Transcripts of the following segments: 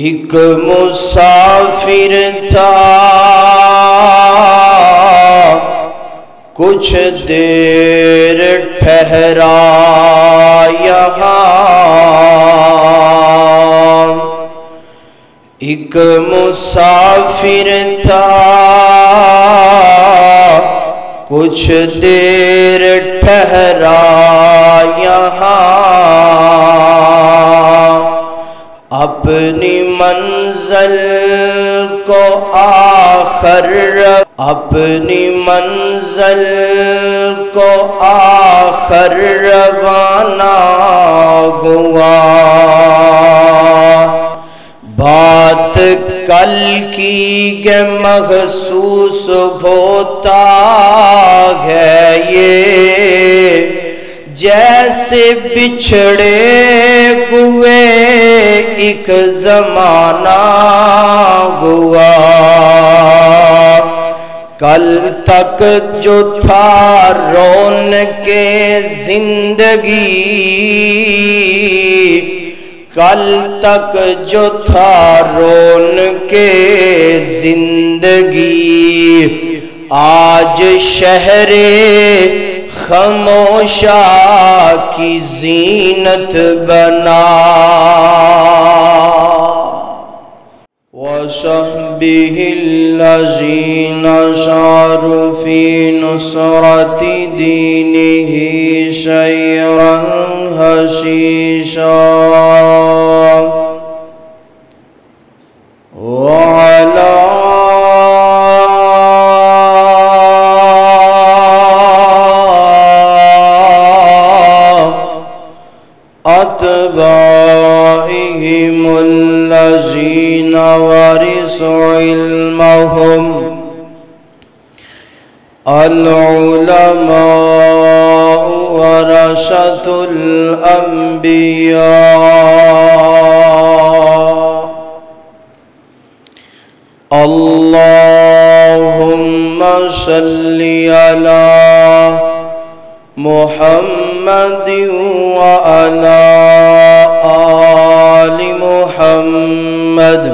ایک مسافر تھا کچھ دیر ٹھہرا یہاں، ایک مسافر تھا کچھ دیر ٹھہرا یہاں، اپنی منزل کو اپنی منزل کو آخر روانہ ہوا، بات کل کی کہ محسوس ہوتا ہے یہ، جیسے بچھڑے ہوئے ایک زمانہ ہوا، کل تک جو تھا رونق زندگی، کل تک جو تھا رونق زندگی، آج شہر خاموشا کی زینت بنا، وَصَحْبِهِ الَّذِينَ سَارُوا فِي نُصْرَةِ دِينِهِ سَيْرًا حَشِيشًا، وَعَلَى أتباعهم الذين ورثوا علمهم، العلماء ورثة الأنبياء، اللهم صل على محمد وعلى آل محمد،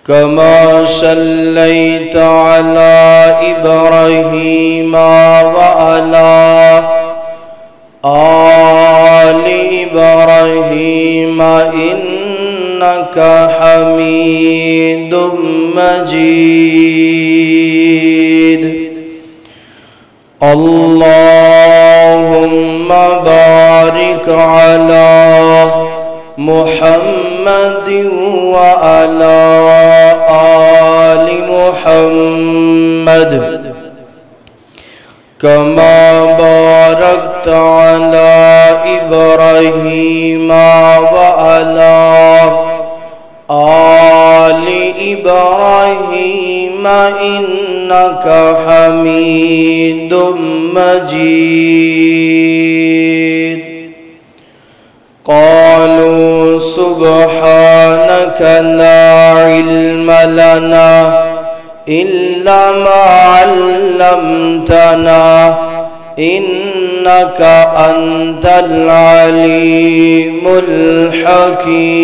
كما صليت على إبراهيم وعلى آل إبراهيم إنك حميد مجيد، اللهم بارك على محمد وعلى آل محمد، كما باركت على إبراهيم وعلى آل إبراهيم إنك حميد مجيد، قالوا سبحانك لا علم لنا إلا ما علمتنا إنك أنت العليم الحكيم،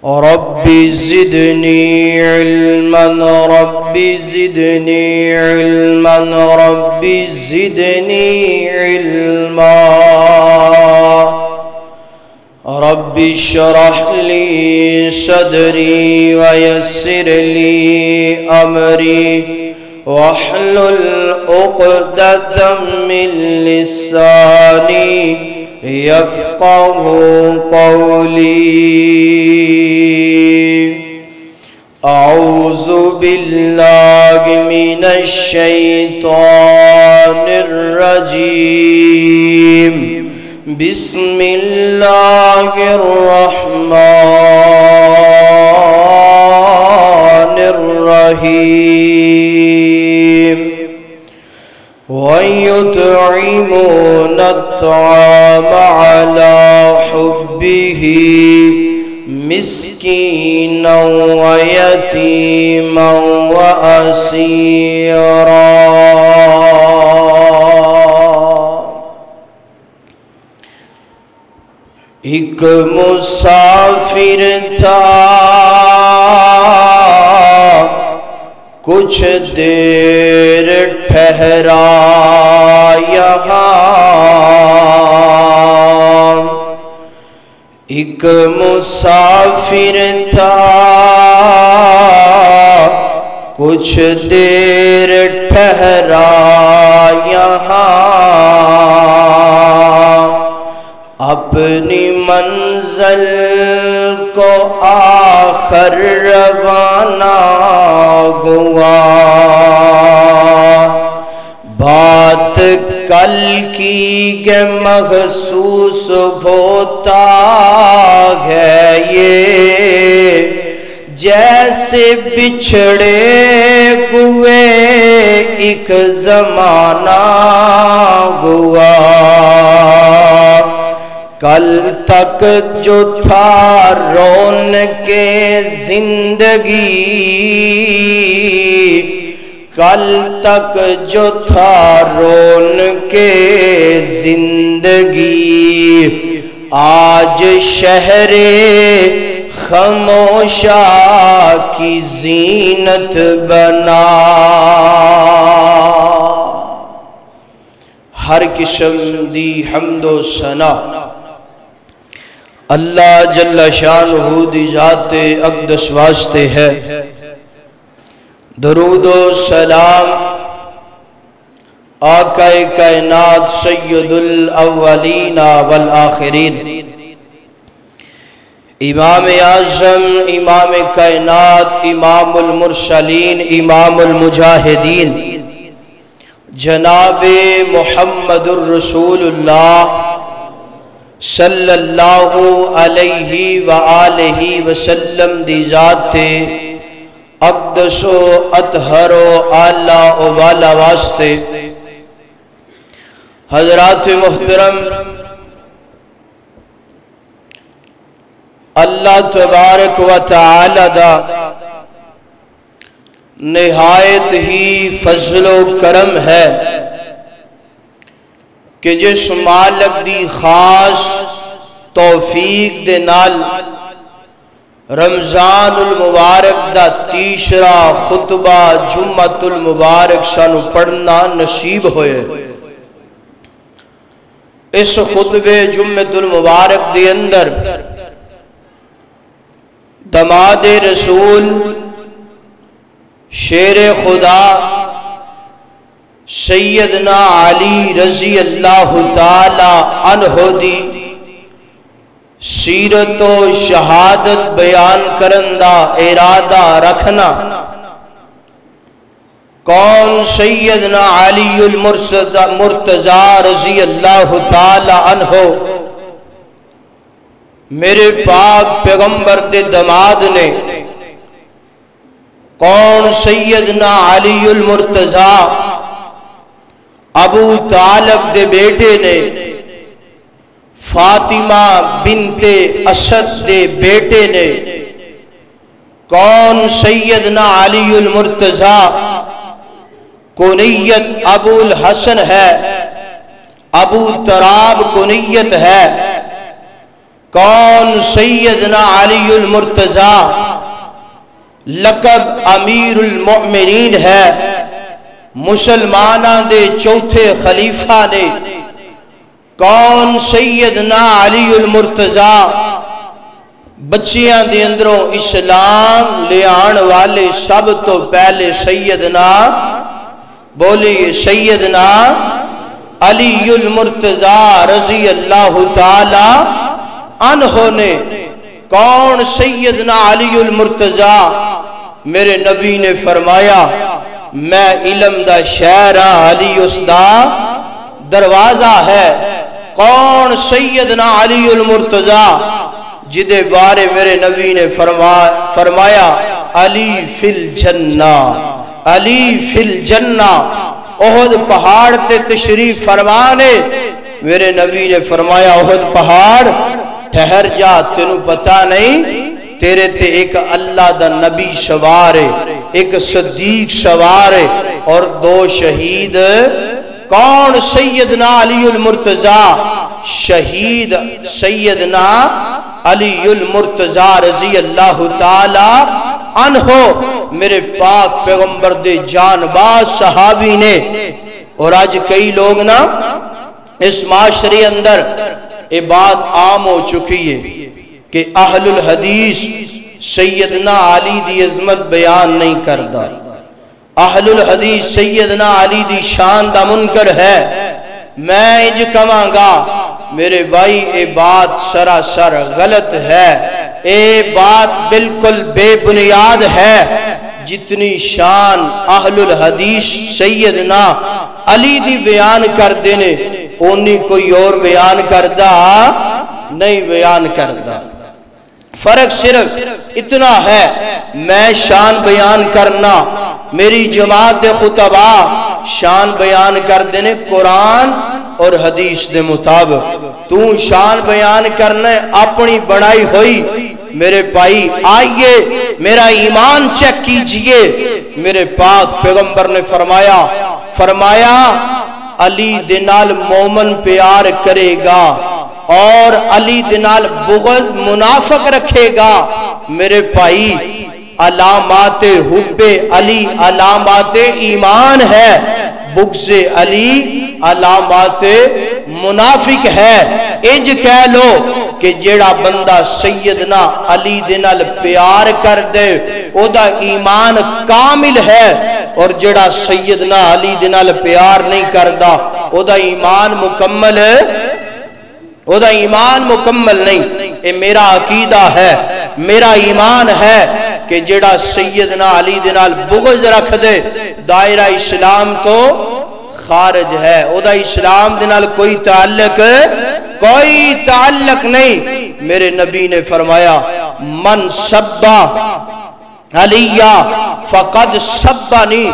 رب زدني علما رب زدني علما رب زدني علما، رب اشرح لي صدري ويسر لي أمري واحلل عقدة من لساني يفقه قولي، أعوذ بالله من الشيطان الرجيم، بسم الله الرحمن الرحيم، ويطعمون الطعام على حبه مسكينا ويتيما وأسيرا، ایک مسافر تھا کچھ دیر ٹھہرا یہاں، ایک مسافر تھا کچھ دیر ٹھہرا یہاں، اپنی منزل کو آخر روانہ ہوا، بات کل کی کہ محسوس ہوتا ہے یہ، جیسے بچھڑے ہوئے ایک زمانہ ہوا، کل تک جو تھا رونق زندگی، کل تک جو تھا رونق زندگی، آج شہر خاموشا کی زینت بنا۔ ہر قسم دی حمد و ثنا اللہ جل شانہ دی ذات اقدس واسطے ہے، درود و سلام آقا کائنات سید الاولین والآخرین، امام اعظم، امام کائنات، امام المرسلین، امام المجاہدین، جناب محمد الرسول اللہ صلی اللہ علیہ وآلہ وسلم دی ذات اقدس و اطہر و اعلیٰ و والا واسطے، حضرات محترم، اللہ تبارک و تعالی دا نہایت ہی فضل و کرم ہے کہ جس مالک دی خاص توفیق دے نال رمضان المبارک دا تیسرا خطبہ جمعہ المبارک سانو پڑھنا نصیب ہوئے۔ اس خطبے جمعہ المبارک دے اندر داماد رسول شیر خدا سیدنا علی رضی اللہ تعالی عنہ دی سیرت و شہادت بیان کرندہ ارادہ رکھنا، کون سیدنا علی المرتضی رضی اللہ تعالی عنہ میرے پاک پیغمبر دے داماد نے، کون سیدنا علی المرتضی ابو طالب دے بیٹے نے، فاطمہ بنت اسد دے بیٹے نے، کون سیدنا علی المرتضی کنیت ابو الحسن ہے، ابو تراب کنیت ہے، کون سیدنا علی المرتضی لقب امیر المؤمنین ہے، مسلمانہ دے چوتھے خلیفہ نے، کون سیدنا علی المرتضی بچیاں دے اندروں اسلام لے آن والے سب تو پہلے سیدنا بولی سیدنا علی المرتضی رضی اللہ تعالی عنہ نے، کون سیدنا علی المرتضی میرے نبی نے فرمایا میں علم دا شہر علی اس دا دروازہ ہے، کون سیدنا علی المرتضی جدے بارے میرے نبی نے فرمایا علی فی الجنہ، علی فی الجنہ، احد پہاڑ تے تشریف فرمانے میرے نبی نے فرمایا احد پہاڑ ٹھہر جا، تینوں پتہ نہیں تیرے تے ایک اللہ دا نبی سوار ہے، ایک صدیق سوار ہے اور 2 شہید کون؟ سیدنا علی المرتضی، شہید سیدنا علی المرتضی رضی اللہ تعالی عنہ، میرے پاک پیغمبر دے جان باز صحابی نے۔ اور آج کئی لوگ نا اس معاشرے اندر یہ بات عام ہو چکی ہے کہ اہل الحدیث سیدنا علی دی عظمت بیان نہیں کردا، اہل الحدیث سیدنا علی دی شان دا منکر ہے۔ میں اج کہاں گا میرے بھائی یہ بات سراسر غلط ہے، یہ بات بالکل بے بنیاد ہے۔ جتنی شان اہل الحدیث سیدنا علی دی بیان کر دینے اونی کوئی اور بیان کردہ نہیں بیان کردہ۔ فرق صرف اتنا ہے، میں شان بیان کرنا، میری جماعت دے خطبہ شان بیان کر دینے قرآن اور حدیث دے مطابق، تو شان بیان کرنا اپنی بڑائی ہوئی۔ میرے بھائی آئیے میرا ایمان چیک کیجئے، میرے پاک پیغمبر نے فرمایا علی دنال مومن پیار کرے گا اور علی دنال بغض منافق رکھے گا۔ میرے بھائی علامات حب علی علامات ایمان ہے، بغض علی علامات منافق ہے۔ انج کہہ لو کہ جیڑا بندہ سیدنا علی دنال پیار کر دے او دا ایمان کامل ہے، اور جیڑا سیدنا علی دنال پیار نہیں کردا او دا ایمان مکمل ہے، او دا ایمان مکمل نہیں۔ اے میرا عقیدہ ہے، میرا ایمان ہے کہ جیڑا سیدنا علی دنال بغض رکھ دے دائرہ اسلام تو خارج ہے، او دا اسلام دنال کوئی تعلق نہیں۔ میرے نبی نے فرمایا من سبا علیہ فقد سبانی،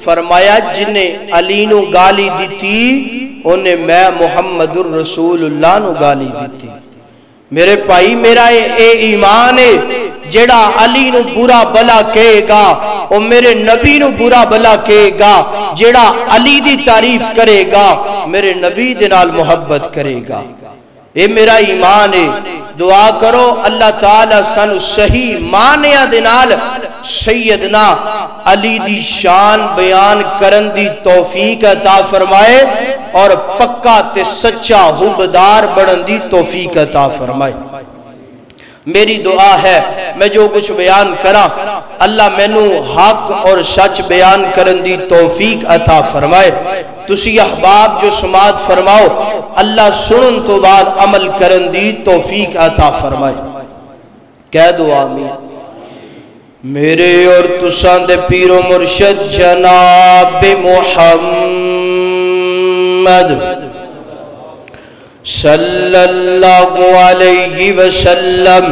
فرمایا جنہیں علی نو گالی دیتی انہیں میں محمد الرسول اللہ نو گالی دیتی۔ میرے بھائی میرا اے ایمان ہے، جیڑا علی نو برا بلا کہے گا او میرے نبی نو برا بلا کہے گا، جیڑا علی دی تعریف کرے گا میرے نبی دے نال محبت کرے گا۔ اے میرا ایمان ہے، دعا کرو اللہ تعالیٰ سانو صحیح معنی دے نال سیدنا علی دی شان بیان کرن دی توفیق عطا فرمائے اور پکا تے سچا حبدار بڑھن دی توفیق عطا فرمائے۔ میری دعا ہے میں جو کچھ بیان کرا اللہ مینوں حق اور سچ بیان کرن دی توفیق عطا فرمائے۔ تسی احباب جو سماعت فرماؤ اللہ سنن تو بعد عمل کرن دی توفیق عطا فرمائے۔ کہہ دو آمین۔ میرے اور تساں دے پیر و مرشد جناب محمد صلی اللہ علیہ وسلم،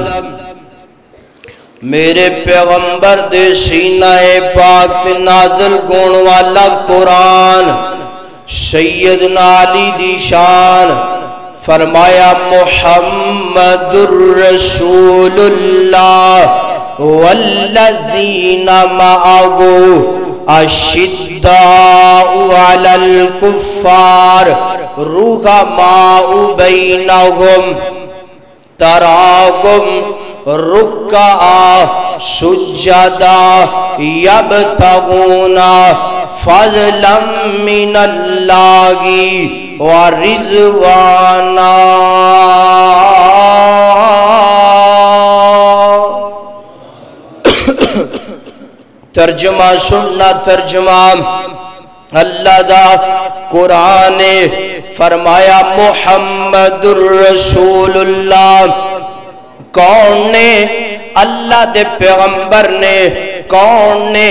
میرے پیغمبر دے سینہ پاک نازل گون والا قرآن سیدنا علی دی شان فرمایا محمد الرسول اللہ والذین معه اشداء علی الکفار رحماء بینہم تراہم رکعا سجدا یبتغون فضلا من اللہ ورضوانا۔ ترجمہ سننا ترجمہ اللہ دا قرآن فرمایا محمد الرسول اللہ، کون نے؟ اللہ دے پیغمبر نے، کون نے؟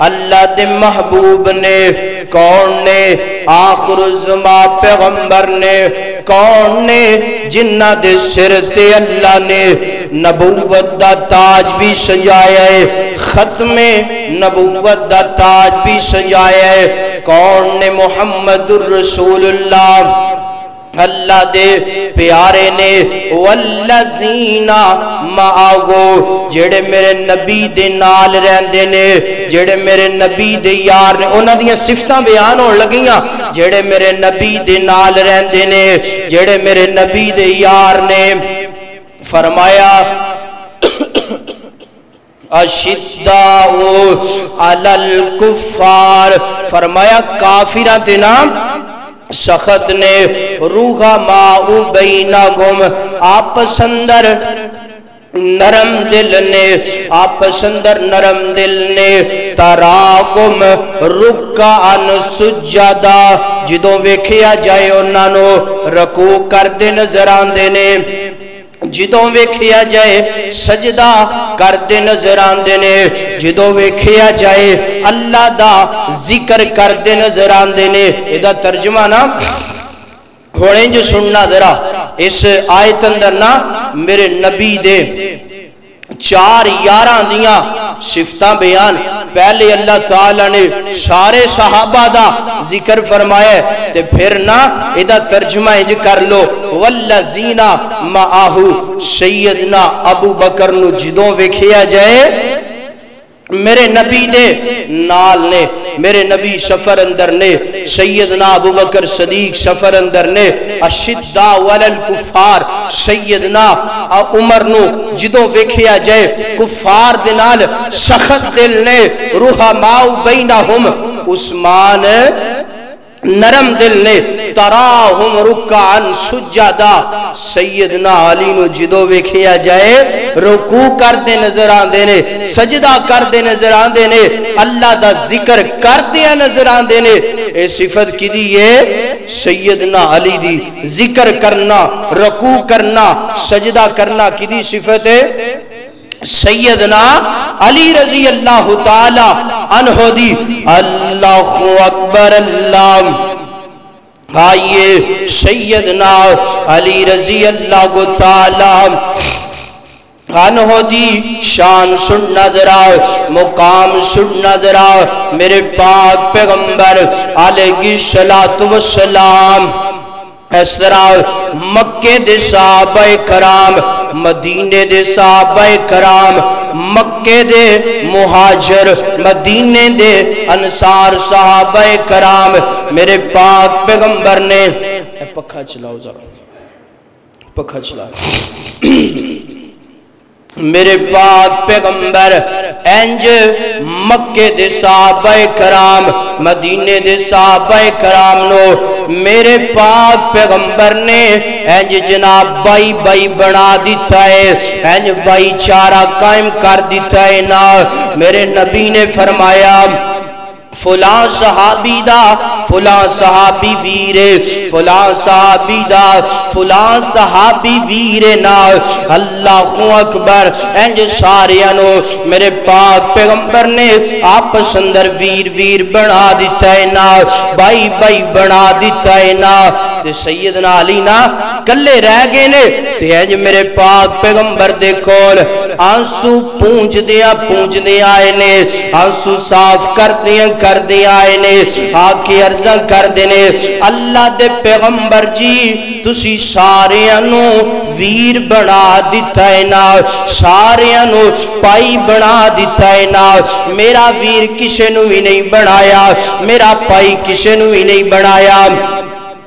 اللہ دے محبوب نے، کون نے؟ آخر الزمان پیغمبر نے، کون نے؟ جنہ دے سر تے اللہ نے نبوت دا تاج بھی سجایا ہے، ختم نبوت دا تاج بھی سجایا ہے۔ کون نے؟ محمد الرسول اللہ۔ اللہ دے پیارے نے والذین معہو جڑے میرے نبی دے نال رہندے نے جڑے میرے نبی دے یار نے انہاں دیاں صفتاں بیان ہون لگیاں جڑے میرے نبی دے نال رہندے نے جڑے میرے نبی دے یار نے فرمایا اشداء علی الکفار فرمایا کافراں تے نام سخت نے رحماء بینہم آپس اندر نرم دل نے آپس اندر نرم دل نے تراہم رکعن سجدہ جدوں ویکھیا جائے انہاں نو رکوع کردے نظر آندے نے جدوں ویکھیا جائے سجدہ کردے نظر آندے نے جدوں ویکھیا جائے اللہ دا ذکر کردے نظر آندے نے ایدہ ترجمہ نا ہونے جو سننا ذرا اس آیت اندر نا میرے نبی دے چار یاراں دیاں صفتاں بیان پہلے اللہ تعالیٰ نے سارے صحابہ دا ذکر فرمایا ہے تے پھر نا ادھا ترجمہ انج کر لو والذین معہو سیدنا ابو بکر نو جدوں ویکھیا جائے میرے نبی دے نال نے میرے نبی سفر اندر نے سیدنا ابو بکر صدیق سفر اندر نے اشداء علی الکفار سیدنا عمر نو جدوں ویکھیا جائے کفار دے نال سخت دل نے رحماء بینہم عثمان نرم دل نے تراہم رکعن سجدہ سیدنا علی نو جدوں ویکھیا جائے رکوع کردے نظر آندے نے سجدہ کردے نظر آندے نے اللہ دا ذکر کردے نظر آندے نے اے صفت کی دی ہے سیدنا علی دی ذکر کرنا رکوع کرنا سجدہ کرنا کی دی صفت ہے سیدنا علی رضی اللہ تعالی عنہ دی اللہ اکبر اللہ آئیے سیدنا علی رضی اللہ تعالی عنہ دی شان سننا ذرا مقام سننا ذرا میرے پاک پیغمبر علیہ السلام اس طرح مکے دے صحابہ کرام مدینے دے صحابہ کرام مکے دے مہاجر مدینے دے انصار صحابہ کرام میرے پاک پیغمبر نے پکھا چلاؤ ذرا پکھا چلاؤ میرے پاک پیغمبر انج مکے دے صحابہ کرام مدینے دے صحابہ کرام نو میرے پاک پیغمبر نے انج جناب بائی بائی بنا دیتا ہے انج بائی چارہ قائم کر دیتا ہے نا میرے نبی نے فرمایا فلاں صحابی دا فلاں صحابی ویرے فلاں صحابی دا فلاں صحابی ویرے نا اللہ اکبر انج ساریانو میرے پاک پیغمبر نے آپس اندر ویر ویر بنا دیتا ہے نا بائی بائی بنا دیتا ہے نا تے سیدنا علی نا کلے رہ گئے نے تے انج میرے پاک پیغمبر دے کول آنسو پونج دیا آئے نے آنسو صاف کر دیا آئے نے آکے عرضہ کر دینے اللہ دے پیغمبر جی تسی سارے انو ویر بنا دیتا ہے نا سارے انو پائی بنا دیتا ہے نا میرا ویر کسے نو ہی نہیں بنایا میرا پائی کسے نو ہی نہیں بنایا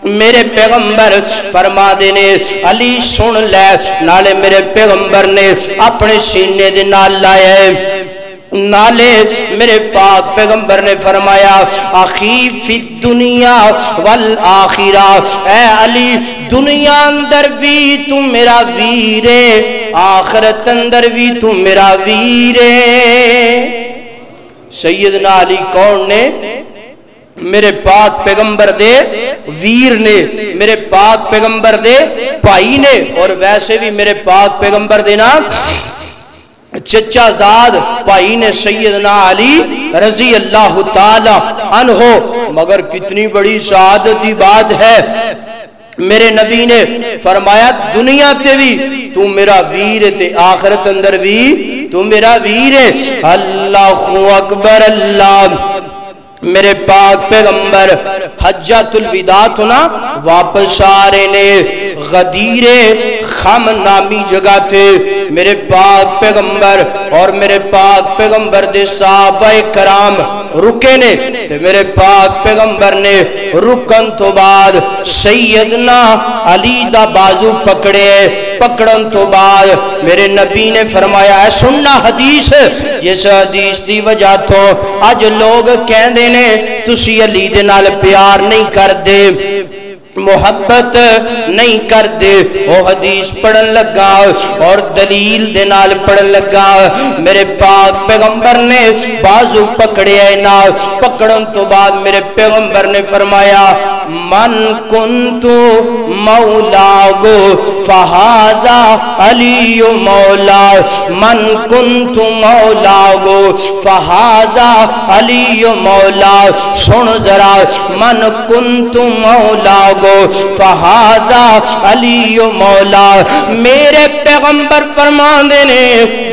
میرے پیغمبر فرما دینے علی سن لے نالے میرے پیغمبر نے اپنے سینے دے نال لائے نالے میرے پاک پیغمبر نے فرمایا اخی فی الدنیا والآخرہ اے علی دنیا اندر بھی تو میرا ویرے آخرت اندر بھی تو میرا ویرے سیدنا علی کون نے میرے پاک پیغمبر دے ویر نے میرے پاک پیغمبر دے بھائی نے اور ویسے بھی میرے پاک پیغمبر دے نا چچا زاد بھائی نے سیدنا علی رضی اللہ تعالی عنہ مگر کتنی بڑی شہادت دی بات ہے میرے نبی نے فرمایا دنیا تے بھی تو میرا ویر تے آخرت اندر بھی تو میرا ویر ہے اللہ اکبر اللہ میرے پاک پیغمبر حجۃ الوداع تو نا واپس آ رہے نے، غدیر خم نامی جگہ تھے، میرے پاک پیغمبر اور میرے پاک پیغمبر دے صحابہ کرام رکے نے، تے میرے پاک پیغمبر نے رکن تو بعد سیدنا علی دا بازو پکڑے، پکڑن تو بعد میرے نبی نے فرمایا ہے سننا حدیث، جس حدیث دی وجہ تو آج لوگ کہندے نے تسی علی دے نال پیار نہیں کر دے، محبت نہیں کر دے، وہ حدیث پڑھن لگا اور دلیل دے نال پڑھن لگا، میرے پاک پیغمبر نے بازو پکڑے نا، پکڑن تو بعد میرے پیغمبر نے فرمایا من کنتو مولاہو فہذا علی مولا، من کنتو مولاہو فہذا علی مولا، سن ذرا من کنتو مولاہو فہذا علی مولا، میرے پیغمبر فرمان دینے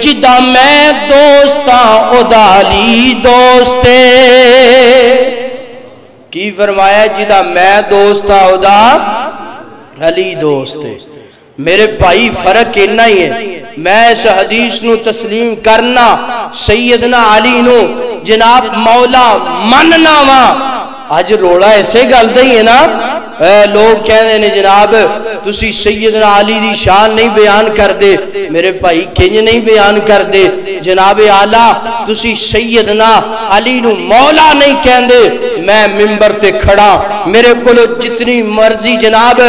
جدہ میں دوستا ادا علی دوستے، کی فرمایا جدہ میں دوستا ادا علی دوستے۔ میرے بھائی فرق اتنا ہی ہے، میں اس حدیث نو تسلیم کرنا سیدنا علی نو جناب مولا مننا وا، آج روڑا ایسے گل دیں ہے نا، لوگ کہنے نے جناب تسی سیدنا علی دی شان نہیں بیان کر دے، میرے بھائی کنج نہیں بیان کر دے، جناب اعلیٰ تسی سیدنا علی نو مولا نہیں کہندے، میں ممبر تے کھڑا، میرے کلو جتنی مرضی جناب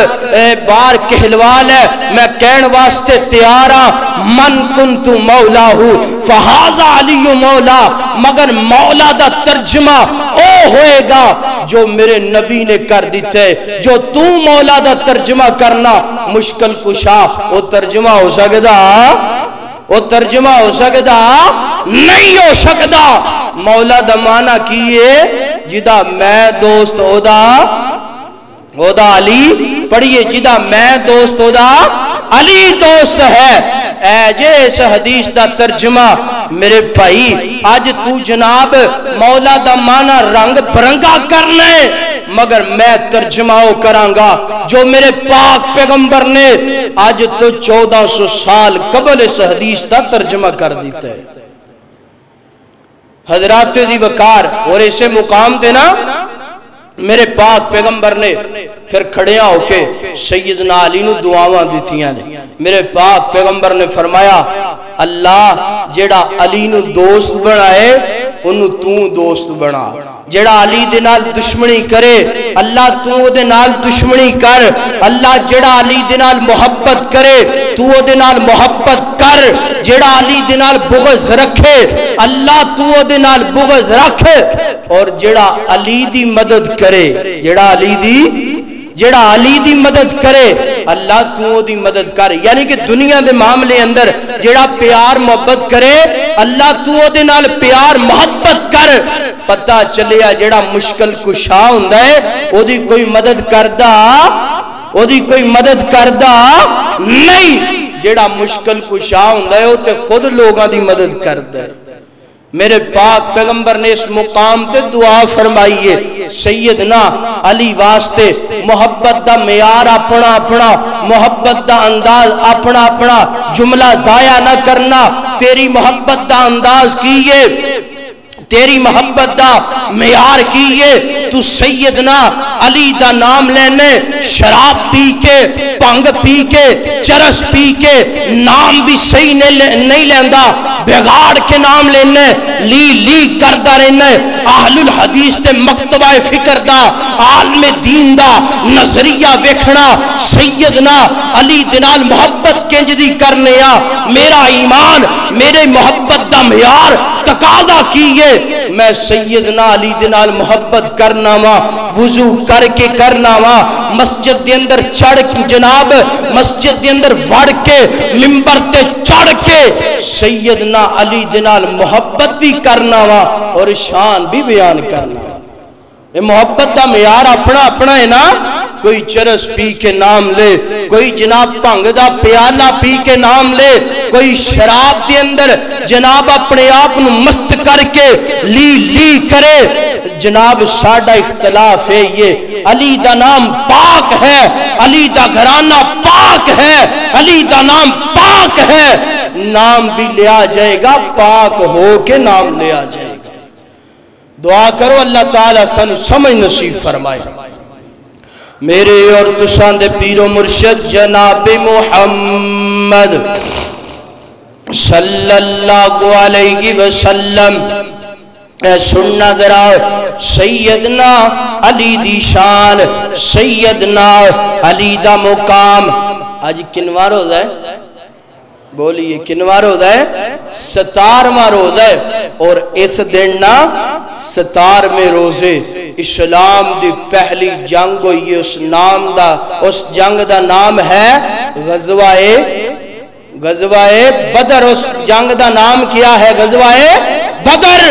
بار کہلوال ہے، میں کہن واسطے تیارا من کنتو مولاہو فہذا علی مولا، مگر مولا دا ترجمہ او ہوئے گا جو میرے نبی نے کر دیتے، جو تو مولا دا ترجمہ کرنا مشکل کشا، وہ ترجمہ ہو سکتا، وہ ترجمہ ہو سکتا نہیں ہو سکتا، مولا دا معنی کیے جدہ میں دوست اودا علی پڑھئے، جدہ میں دوست اودا علی دوست ہے، اے جے اس حدیث دا ترجمہ میرے بھائی آج تو جناب مولا دا معنی رنگ برنگا کرنے، مگر میں ترجمہ کرانگا جو میرے پاک پیغمبر نے آج تو 1400 سال قبل اس حدیث دا ترجمہ کر دیتا ہے۔ حضرات دی وقار اور اسے مقام دینا میرے پاک پیغمبر نے پھر کھڑیاں ہو کے سیدنا علی نو دعاواں دیتیاں نے، میرے پاک پیغمبر نے فرمایا اللہ جیڑا علی نو دوست بنائے انہوں تو دوست بنا، جیڑا علی دے نال دشمنی کرے اللہ تو دے نال دشمنی کر، اللہ جیڑا علی دے نال محبت کرے تو دے نال محبت کر، جیڑا علی دے نال بغض رکھے اللہ تو دے نال بغض رکھ، اور جیڑا علی دی مدد کرے، جیڑا علی دی مدد کرے اللہ تو دی مدد کر، یعنی کہ دنیا دے معاملے اندر جیڑا پیار محبت کرے اللہ تو دے نال پیار محبت کر، پتہ چلیا جیڑا مشکل کشا ہوندہ ہے او دی کوئی مدد کردہ نہیں، جیڑا مشکل کشا ہوندہ ہے او تے خود لوگاں دی مدد کردہ ہے۔ میرے پاک پیغمبر نے اس مقام تے دعا فرمائیے سیدنا علی واسطے محبت دا معیار اپنا اپنا، محبت دا انداز اپنا اپنا، جملہ ضائع نہ کرنا، تیری محبت دا انداز کیے، تیری محبت دا معیار کیے، تو سیدنا علی دا نام لینے شراب پی کے پنگ پی کے چرس پی کے نام بھی صحیح نہیں لیندہ، بگاڑ کے نام لینے لی کردہ رہنے، اہل الحدیث تے مکتبہ فکر دا عالم دین دا نظریہ ویکھنا، سیدنا علی دنال محبت کنجدی کرنے میرا ایمان میرے محبت دا معیار تقاضا کیے، میں سیدنا علی دنال محبت کرنا وا، وضو کر کے کرنا وا، مسجد دے اندر چڑھ جناب مسجد دے اندر وڑ کے منبر تے چڑھ کے سیدنا علی دنال محبت بھی کرنا وا اور شان بھی بیان کرنا وا۔ یہ محبت دا معیار اپنا اپنا ہے نا، کوئی چرس پی کے نام لے، کوئی جناب بھنگ دا پیالہ پی کے نام لے، کوئی شراب دے اندر جناب اپنے آپ نو مست کر کے لی کرے، جناب ساڈا اختلاف ہے یہ علی دا نام پاک ہے، علی دا گھرانہ پاک ہے، علی دا نام پاک ہے، نام بھی لیا جائے گا پاک ہو کے نام لیا جائے گا۔ دعا کرو اللہ تعالیٰ سن سمجھ نصیب فرمائے۔ میرے اور تساں دے پیر و مرشد جناب محمد صلی اللہ علیہ وسلم اے سننا ذرا سیدنا علی دی شان، سیدنا علی دا مقام۔ آج کنواں روزہ ہے؟ بولیے کنواں روزہ ہے؟ 17واں روزہ ہے، اور اس دن نا 17ویں روزے اسلام دی پہلی جنگ ہوئی ہے۔ اس جنگ دا نام ہے غزوہ بدر۔ اس جنگ دا نام کیا ہے؟ غزوہ بدر۔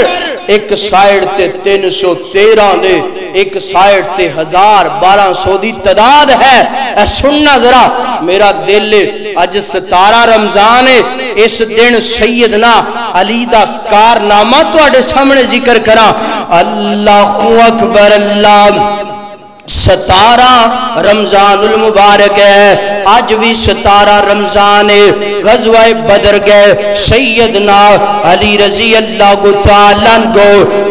ایک سائیڈ تے 313 نے، ایک سائیڈ تے 1200 دی تعداد ہے۔ اے سننا ذرا میرا دل، اج 17 رمضان ہے، اس دن سیدنا علی دا کارنامہ تواڈے سامنے ذکر کراں۔ اللہ اکبر اللہ۔ 17 رمضان المبارک ہے، آج بھی 17 رمضان ہے، غزوہ بدر گئے سیدنا علی رضی اللہ تعالیٰ عنہ،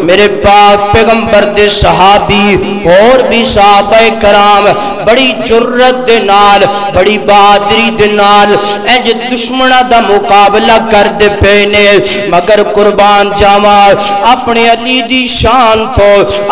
میرے پاک پیغمبر دے صحابی اور بھی صحابہ کرام بڑی جرت دے نال، بڑی بہادری دے نال انج دشمنہ دا مقابلہ کر دے پینے، مگر قربان جاواں اپنے علی دی شان تو،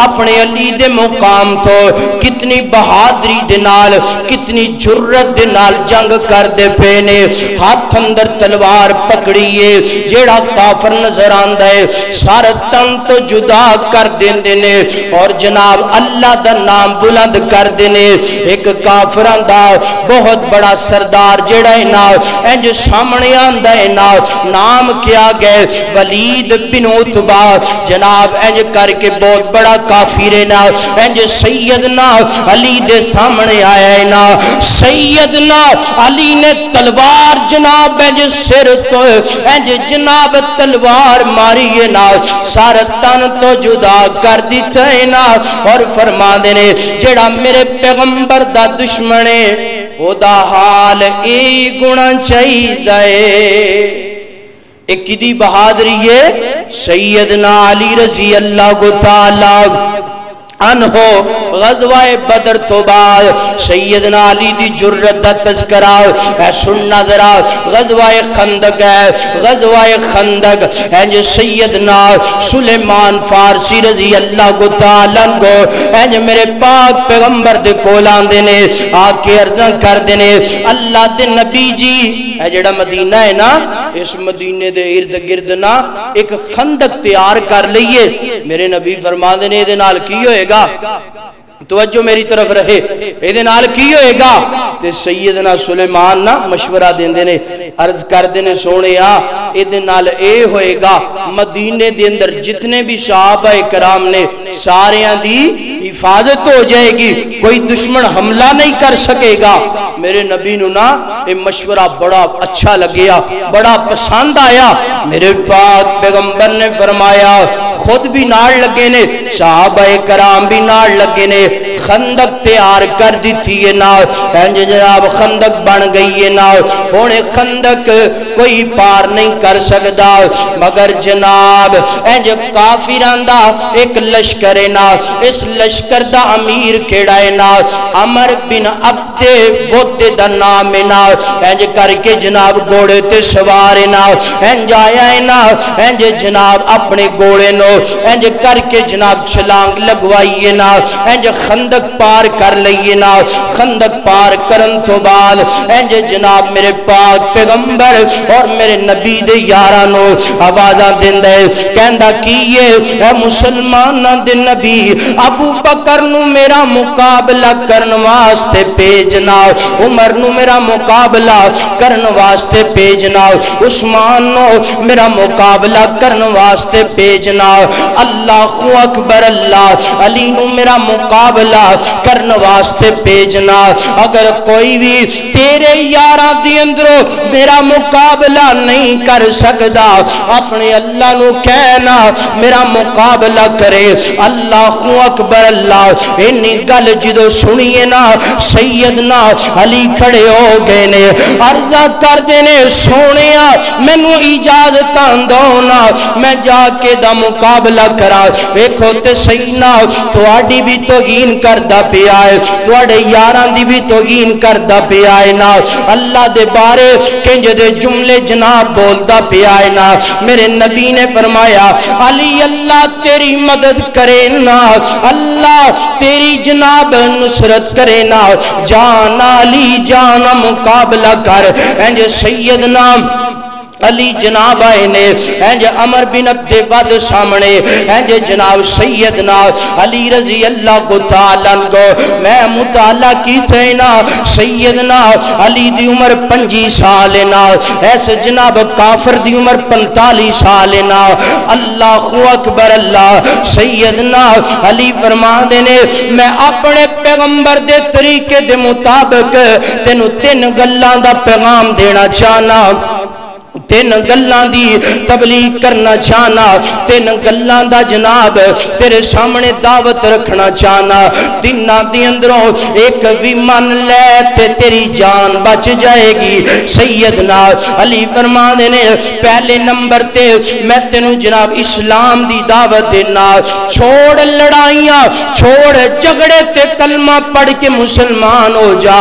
اپنے علی دے مقام تو کتنی بہادری دے نال، کتنی جرت دے نال جنگ کر دے پینے۔ ہاتھ اندر تلوار پکڑیے، جیڑا کافر نظر آندا ہے سارا تن تو جدا کر دیندے نے، اور جناب اللہ دا نام بلند کر دینے۔ ایک کافراں دا بہت بڑا سردار جیڑا ہے نا انج سامنے آندا ہے نا، نام کیا گئے ولید بن عتبہ، جناب انج کر کے بہت بڑا کافر ہے نا، انج سیدنا علی دے سامنے آیا ہے نا، سیدنا علی نے تلوار جناب انج سر تو انج جناب تلوار ماری ہے نا، سارا تن تو جدا کر دیتا ہے نا، اور فرما دینے جڑا میرے پیغمبر دا دشمنے او دا حال ای گنا چاہی دائے۔ ایک دی بہادری ہے سیدنا علی رضی اللہ تعالیٰ عنہ۔ غزوہ بدر تو بعد سیدنا علی دی جرت دا تذکرہ اے سننا ذرا، غزوہ خندق ہے، غزوہ خندق ہے سیدنا سلیمان فارسی رضی اللہ تعالیٰ عنہ ہے میرے پاک پیغمبر دے کولان دینے آکے عرضاں کر دینے، اللہ دے نبی جی اے جڑا مدینہ ہے نا، اس مدینے دے ارد گرد نا ایک خندق تیار کر لئیے۔ میرے نبی فرما دینے دے نال کی ہوئے گا، توجہ میری طرف رہے، ایدے نال کی ہوئے گا؟ تے سیدنا سلیمان نا مشورہ دین دینے، عرض کر دینے سونے ایدے نال اے ہوئے گا مدینے دے اندر جتنے بھی صحابہ کرام نے ساریاں دی حفاظت ہو جائے گی، کوئی دشمن حملہ نہیں کر سکے گا۔ میرے نبی نو نا اے مشورہ بڑا اچھا لگیا، بڑا پسند آیا۔ میرے پاک پیغمبر نے فرمایا خود بھی نار لگے نے، صحابہ کرام بھی نار لگے نے، خندق تیار کر دیتی ہے نا، انج جناب خندق بن گئی ہے نا، ہونے خندق کوئی پار نہیں کر سکتا، مگر جناب انج کافران دا ایک لشکر ہے نا، اس لشکر دا امیر کیڑا ہے نا، عمر بن عبد ود دا نام ہے نا، انج کر کے جناب گھوڑے تے سوار ہے نا، انج آیا ہے نا، انج جناب اپنے گھوڑے نو انج کر کے جناب چھلانگ لگوائیے نا، انج خندق پار کر لئیے نا، خندق پار کرن تو بعد انج جناب میرے پاک پیغمبر اور میرے نبی دے یارانو آوازاں دن دے کہندہ کیے اے مسلمانہ دے نبی ابو بکر نو میرا مقابلہ کرن واسطے پیجنا، عمر نو میرا مقابلہ کرن واسطے پیجنا، عثمان نو میرا مقابلہ کرن واسطے پیجنا، اللہ اکبر اللہ، علی نو میرا مقابلہ کرن واسطے پیجنا۔ اگر کوئی بھی تیرے یارہ دی اندروں میرا مقابلہ نہیں کر سکدا اپنے اللہ نو کہنا میرا مقابلہ کرے اللہ اکبر اللہ انی گل جدو سنیے نا سیدنا علی کھڑے ہو گئے نے عرضہ کر دینے سونیا مینو اجازتاں دو نا میں جا کے دا مقابلہ کرا ویکھو تے سیدنا تواڈی بھی توہین کردا پیا ہے تواڈے یاراں دی بھی توہین کردا پیا ہے نا اللہ دے بارے کنج دے جملے جناب بولدا پیا ہے نا میرے نبی نے فرمایا علی اللہ تیری مدد کرے نا اللہ تیری جناب نصرت کرے نا جانا علی جانا مقابلہ کر انج سیدنا علی جناب آئے نے اینج عمر بن عبد ود سامنے اینج جناب سیدنا علی رضی اللہ کو تعالیٰ کو میں مطالعہ کی تھے نا سیدنا علی دی عمر 25 سال نا ایسے جناب کافر دی عمر 45 سال نا اللہ اکبر اللہ سیدنا علی فرما دینے میں اپنے پیغمبر دے طریقے دے مطابق تینو 3 گلاں دا پیغام دینا چاہنا 3 گلاں دی تبلیغ کرنا چاہنا 3 گلاں دا جناب تیرے سامنے دعوت رکھنا چاہنا 3 دی اندروں ایک بھی من لے تے تیری جان بچ جائے گی سیدنا علی فرما دینے پہلے نمبر تے میں تینوں جناب اسلام دی دعوت دینا چھوڑ لڑائیاں چھوڑ جھگڑے تے کلمہ پڑھ کے مسلمان ہو جا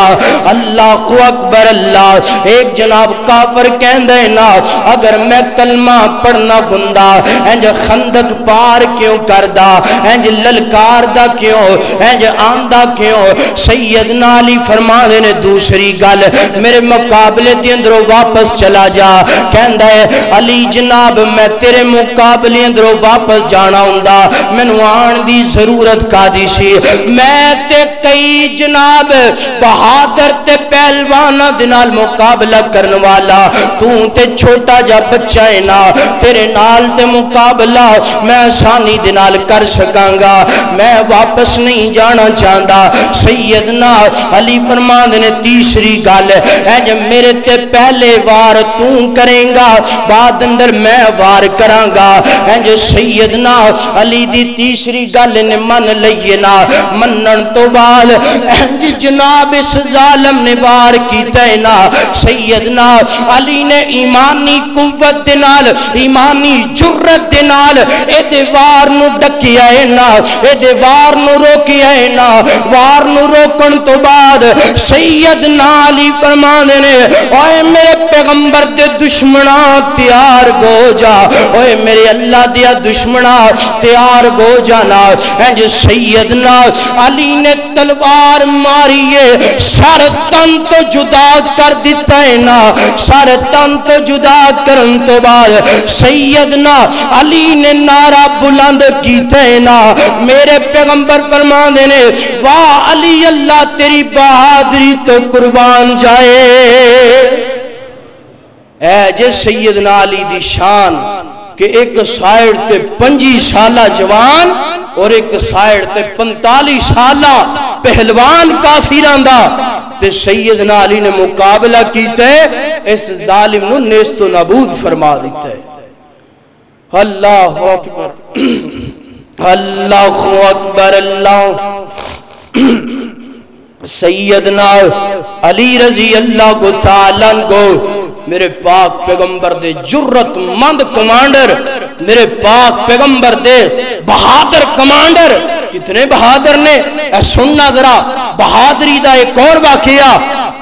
اللہ اکبر اللہ ایک جناب کافر کہندے نا اگر میں کلمہ پڑھنا گندہ انج خندق پار کیوں کردہ انج للکار دا کیوں انج آندہ کیوں سیدنا علی فرما دینے دوسری گل میرے مقابلے دی اندروں واپس چلا جا کہندہ ہے علی جناب میں تیرے مقابلے اندروں واپس جانا ہوندہ میں نوان دی ضرورت کا دی سی میں تے کئی جناب بہادر تے پہلوانا دنال مقابلہ کرنے والا تو تے چھوٹا جا بچہ ہے نا تیرے نال تے مقابلہ میں آسانی دنال کر سکاں گا میں واپس نہیں جانا چاہتا سیدنا علی فرمان نے تیسری گل ہے جب میرے تے پہلے وار تو کریں گا بعد اندر میں وار کراں گا ہے جو سیدنا علی دی تیسری گل نے من لئیے نا منن تو بعد جناب اس ظالم نے وار کیتا ہے نا سیدنا علی نے ایمانی قوت دنال ایمانی جرت دنال اے دیوار نو ڈکیا ہے نا اے دیوار نو روکیا ہے نا وار نو روکن تو بعد سیدنا علی فرمان نے اوے میرے پیغمبر دے دشمنا تیار گو جا اوے میرے اللہ دیا دشمنا تیار گو جانا انج سیدنا علی نے تلوار ماریے سر تن تو جدا کر دیتا ہے نا سر تن تو جدا کرن تو بعد سیدنا علی نے نعرہ بلند کیتے ہیں نا میرے پیغمبر فرمان دینے واہ علی اللہ تیری بہادری تو قربان جائے اے جے سیدنا علی دی شان کہ ایک سائیڈ تے 25 سالہ جوان اور ایک سائیڈ تے 45 سالہ پہلوان کافران دا تے سیدنا علی نے مقابلہ کیتے اس ظالم نو نیست و نابود فرما دیتے اللہ اکبر اللہ اکبر اللہ سیدنا علی رضی اللہ کو تعالیٰ کو میرے پاک پیغمبر دے جرت مند کمانڈر میرے پاک پیغمبر دے بہادر کمانڈر کتنے بہادر نے اے سننا ذرا بہادری دا ایک اور واقعہ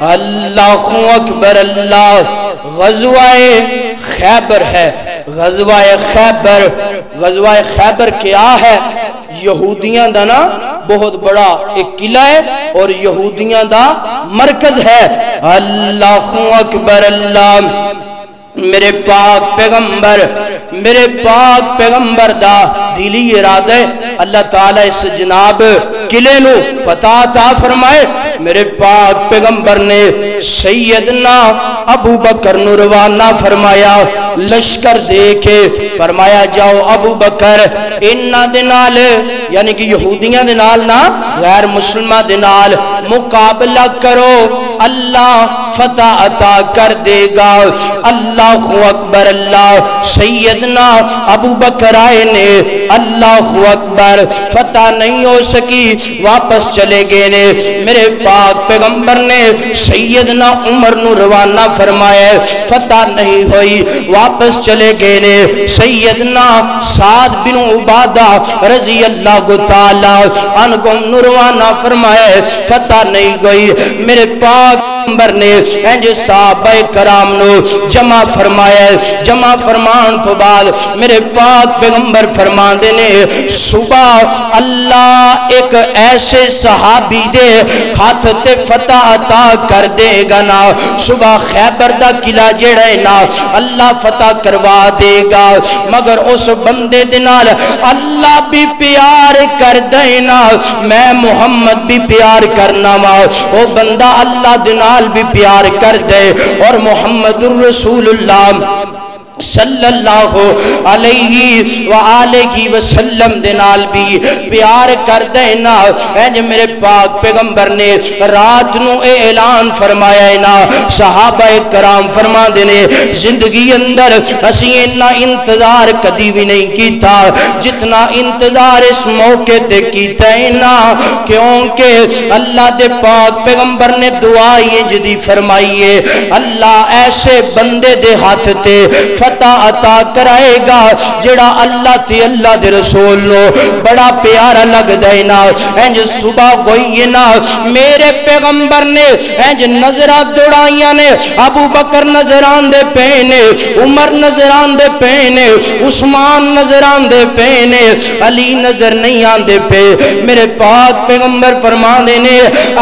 اللہ اکبر اللہ غزوہ خیبر ہے غزوہ خیبر کیا ہے یہودیاں دا نا بہت بڑا ایک قلعہ ہے اور یہودیاں دا مرکز ہے اللہ اکبر اللہ میرے پاک پیغمبر دا دلی ارادہ ہے اللہ تعالیٰ اس جناب قلعے نو فتح عطا فرمائے میرے پاک پیغمبر نے سیدنا ابو بکر نو روانہ فرمایا لشکر دیکھے فرمایا جاؤ ابو بکر انہاں دے نال یعنی کہ یہودیاں دے نال نا غیر مسلمہ دے نال مقابلہ کرو اللہ فتح عطا کر دے گا۔ اللہ اکبر اللہ۔ سیدنا ابو بکر آئے نے، اللہ اکبر، فتح نہیں ہو سکی، واپس چلے گئے نے۔ میرے پاک پیغمبر نے سیدنا عمر نو روانہ فرمایا، فتح نہیں ہوئی، واپس چلے گئے نے۔ سیدنا صاحب بن عبادہ رضی اللہ تعالی عنہ نو روانہ فرمایا، فتح نہیں گئی۔ میرے پاک پیغمبر نے انج صحابہ کرام نو جمع فرمایا، جمع فرمان تو بعد میرے پاک پیغمبر فرماندے نے صبح اللہ ایک ایسے صحابی دے ہاتھ تے فتح عطا کر دے گا نا، صبح خیبر دا قلعہ جڑا ہے نا اللہ فتح کروا دے گا، مگر اس بندے دے نال اللہ بھی پیار کر دے نا، میں محمد بھی پیار کرنا وا، وہ بندہ اللہ دے نال بھی پیار کر دے اور محمد الرسول اللہ صلی اللہ علیہ وآلہ وسلم دے نال بھی پیار کر دینا۔ اینج میرے پاک پیغمبر نے رات نو اعلان فرمایا ہے نا، صحابہ کرام فرما دینے زندگی اندر اسی اتنا انتظار کدی بھی نہیں کیتا جتنا انتظار اس موقع تے کیتا ہے نا، کیونکہ اللہ دے پاک پیغمبر نے دعائی جدی فرمائی ہے، اللہ ایسے بندے دے ہاتھ تے فتح عطا کرائے گا جڑا اللہ تے اللہ دے رسول نو بڑا پیارا لگ دینا۔ انج صبح گوئی نا میرے پیغمبر نے انج نظرہ دوڑائیاں نے، ابو بکر نظران دے پینے، عمر نظران دے پینے، عثمان نظران دے پینے، علی نظر نہیں آن دے پے۔ میرے پاک پیغمبر فرما دینے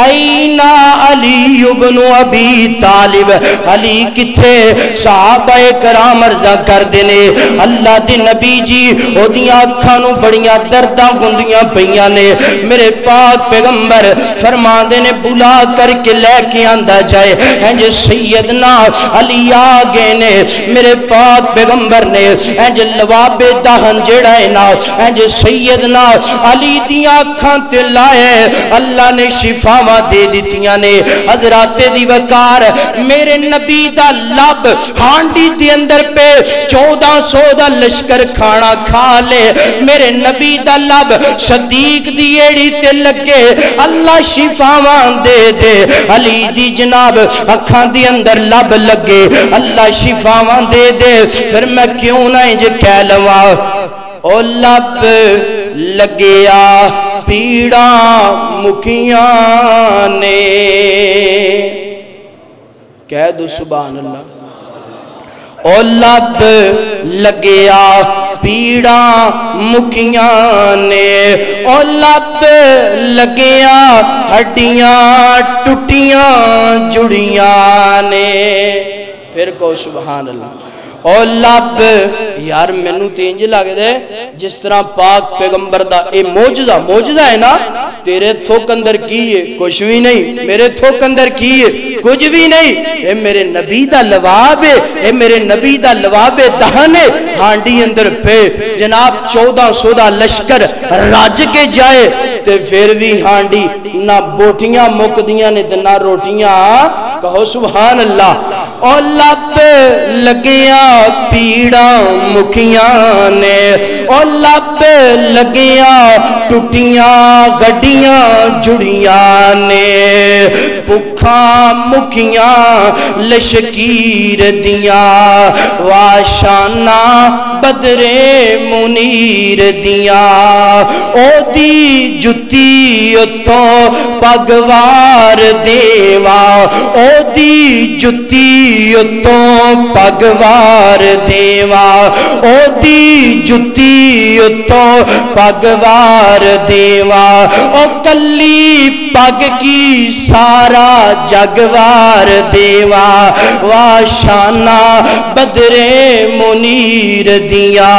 اینا علی ابن ابی طالب، علی کتھے؟ صحابہ کرام عرضہ کر دینے اللہ دی نبی جی او دیاں اکھانوں بڑیاں درداں گندیاں پئیاں نے، میرے پاک پیغمبر فرما دینے بلا کر کے لے کے آندہ جائے۔ انج سیدنا علی آگے نے، میرے پاک پیغمبر نے انج لواب دہن جڑائے نا، انج سیدنا علی دیاں اکھان تے لائے، اللہ نے شفاواں دے دیتیاں نے۔ حضرات دی وقار میرے نبی دا لب ہانڈی دی اندر پہ 1400 دا لشکر کھانا کھا لے، میرے نبی دا لب صدیق دی ایڑی تے لگے، اللہ شفاواں دے دے۔ علی دی جناب اکھاں دی اندر لب لگے، اللہ شفاواں دے دے۔ پھر میں کیوں نہ انج کہہ لواں او لب لگیا پیڑاں مکیاں نے، کہہ دو سبحان اللہ۔ او لب لگیا پیڑاں مکیاں نے، او لب لگیا ہڈیاں ٹوٹیاں جڑیاں نے، پھر کو سبحان اللہ۔ او لب یار مینوں تے انج لگ دے جس طرح پاک پیغمبر دا اے موجزہ ہے نا، تیرے تھوک اندر کی ہے کچھ بھی نہیں، میرے تھوک اندر کی ہے کچھ بھی نہیں، اے میرے نبی دا لواب ہے، اے میرے نبی دا لواب دہن ہے، ہانڈی اندر پہ جناب 1400 دا لشکر راج کے جائے تے پھر بھی ہانڈی نہ بوٹیاں مکدیاں نے تے نہ روٹیاں، کہو سبحان اللہ۔ او لب لگیا پیڑاں مکیاں نے، او لب لگیا ٹوٹیاں گڈیاں جڑیاں نے، بکھاں مکیاں لشکیر دیاں واشانہ بدرے منیر دیاں، او دی جتی اتوں پگوار دیوا، او دی جتی اتوں پگوار دیوا، او دی جتی اتوں پگوار دیوا، او کلی پگ کی سارا جگوار دیوا، واشانہ بدرے منیر دیا۔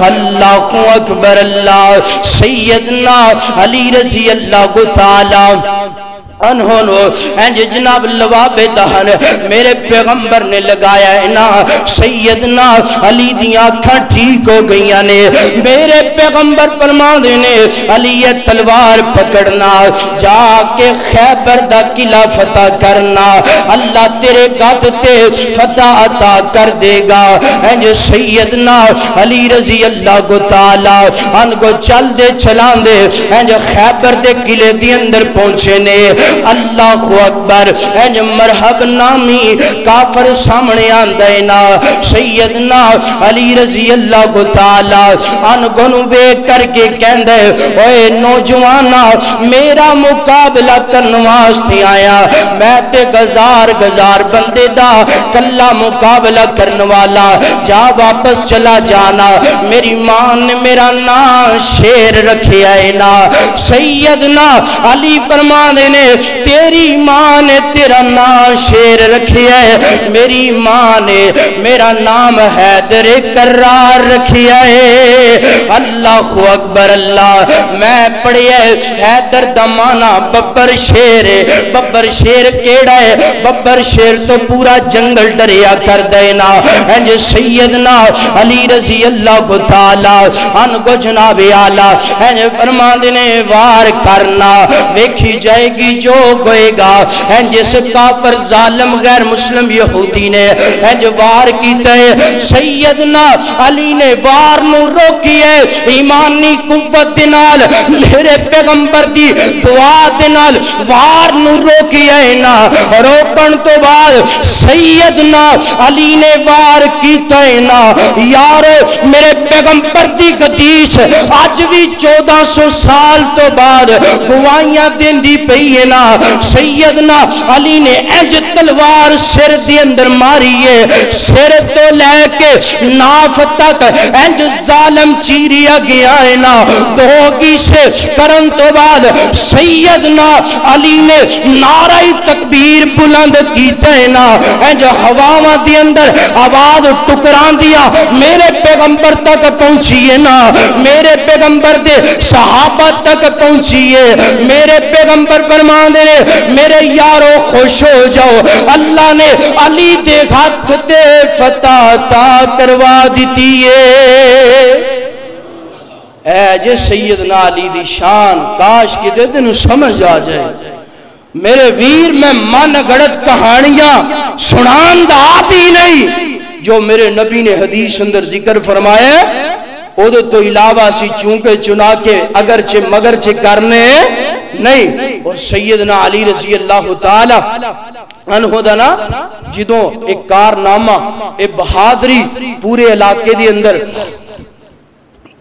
اللہ اکبر اللہ۔ سیدنا علی رضی اللہ تعالی انہوں جناب لواب دہن میرے پیغمبر نے لگایا ہے نا سیدنا علی دیاں آنکھاں ٹھیک ہو گئیاں نے میرے پیغمبر فرما دینے علی تلوار پکڑنا جا کے خیبر دا قلعہ فتح کرنا اللہ تیرے گھر تے فتح عطا کر دے گا جو سیدنا علی رضی اللہ کو تعالی ان کو چل دے چلان دے جو خیبر دے قلعے دی اندر پہنچے نے اللہ اکبر جو مرحب نامی کافر سامنے آندینا سیدنا علی رضی اللہ کو تعالی ان کو نوے کر کے کہندے اوے نوجوانا میرا مقابلہ کرنواستی آیا میں تے گزار بندے دا کلا مقابلہ کرنوالا جا واپس چلا جانا میری ماں نے میرا نام شیر رکھے آئے نا سیدنا علی فرما دینے تیری ماں نے تیرا نام شیر رکھے ہے میری ماں نے میرا نام حیدر کرار رکھے ہے اللہ اکبر اللہ میں پڑھے حیدر دمانا ببر شیر ببر شیر کیڑا ہے ببر شیر تو پورا جنگل ڈریا کر دینا انج سیدنا علی رضی اللہ کو تعالی ان کو جناب اعلیٰ انج فرما دینے وار کرنا ویکھی جائے گی جو گوئے گا جس کافر ظالم غیر مسلم یہودی نے وار کیتا ہے سیدنا علی نے وار نو روکی ہے ایمانی قوت دنال میرے پیغمبر دی دعا دنال وار نو روکی ہے نا روکن تو بعد سیدنا علی نے وار کیتا ہے نا یار میرے پیغمبر دی گدیش آج بھی 1400 سال تو بعد گوائیاں دن دی پئی ہے نا سیدنا علی نے انج تلوار سر دی اندر ماری ہے سر تو لے کے ناف تک انج ظالم چیریا گیا ہے نا دوگی سے کرن تو بعد سیدنا علی نے نعرہ تکبیر بلند کیتا ہے نا انج ہواواں دی اندر آواز ٹکران دیا میرے پیغمبر تک پہنچی ہے نا میرے پیغمبر دے صحابہ تک پہنچی ہے میرے پیغمبر فرمان دے میرے یارو خوش ہو جاؤ اللہ نے علی دے ہاتھ دے فتح عطا کروا دیتی ہے اے جے سیدنا علی دی شان کاش کی دے دنوں سمجھ آ جائے میرے ویر میں من گڑت کہانیاں سنان دا آتی نہیں جو میرے نبی نے حدیث اندر ذکر فرمایا وہ تو علاوہ سی چونکہ چنا کے اگرچہ مگرچہ کرنے نہیں اور سیدنا علی رضی اللہ تعالی عنہ دا نا جدوں ایک کارنامہ ایک بہادری پورے علاقے دی اندر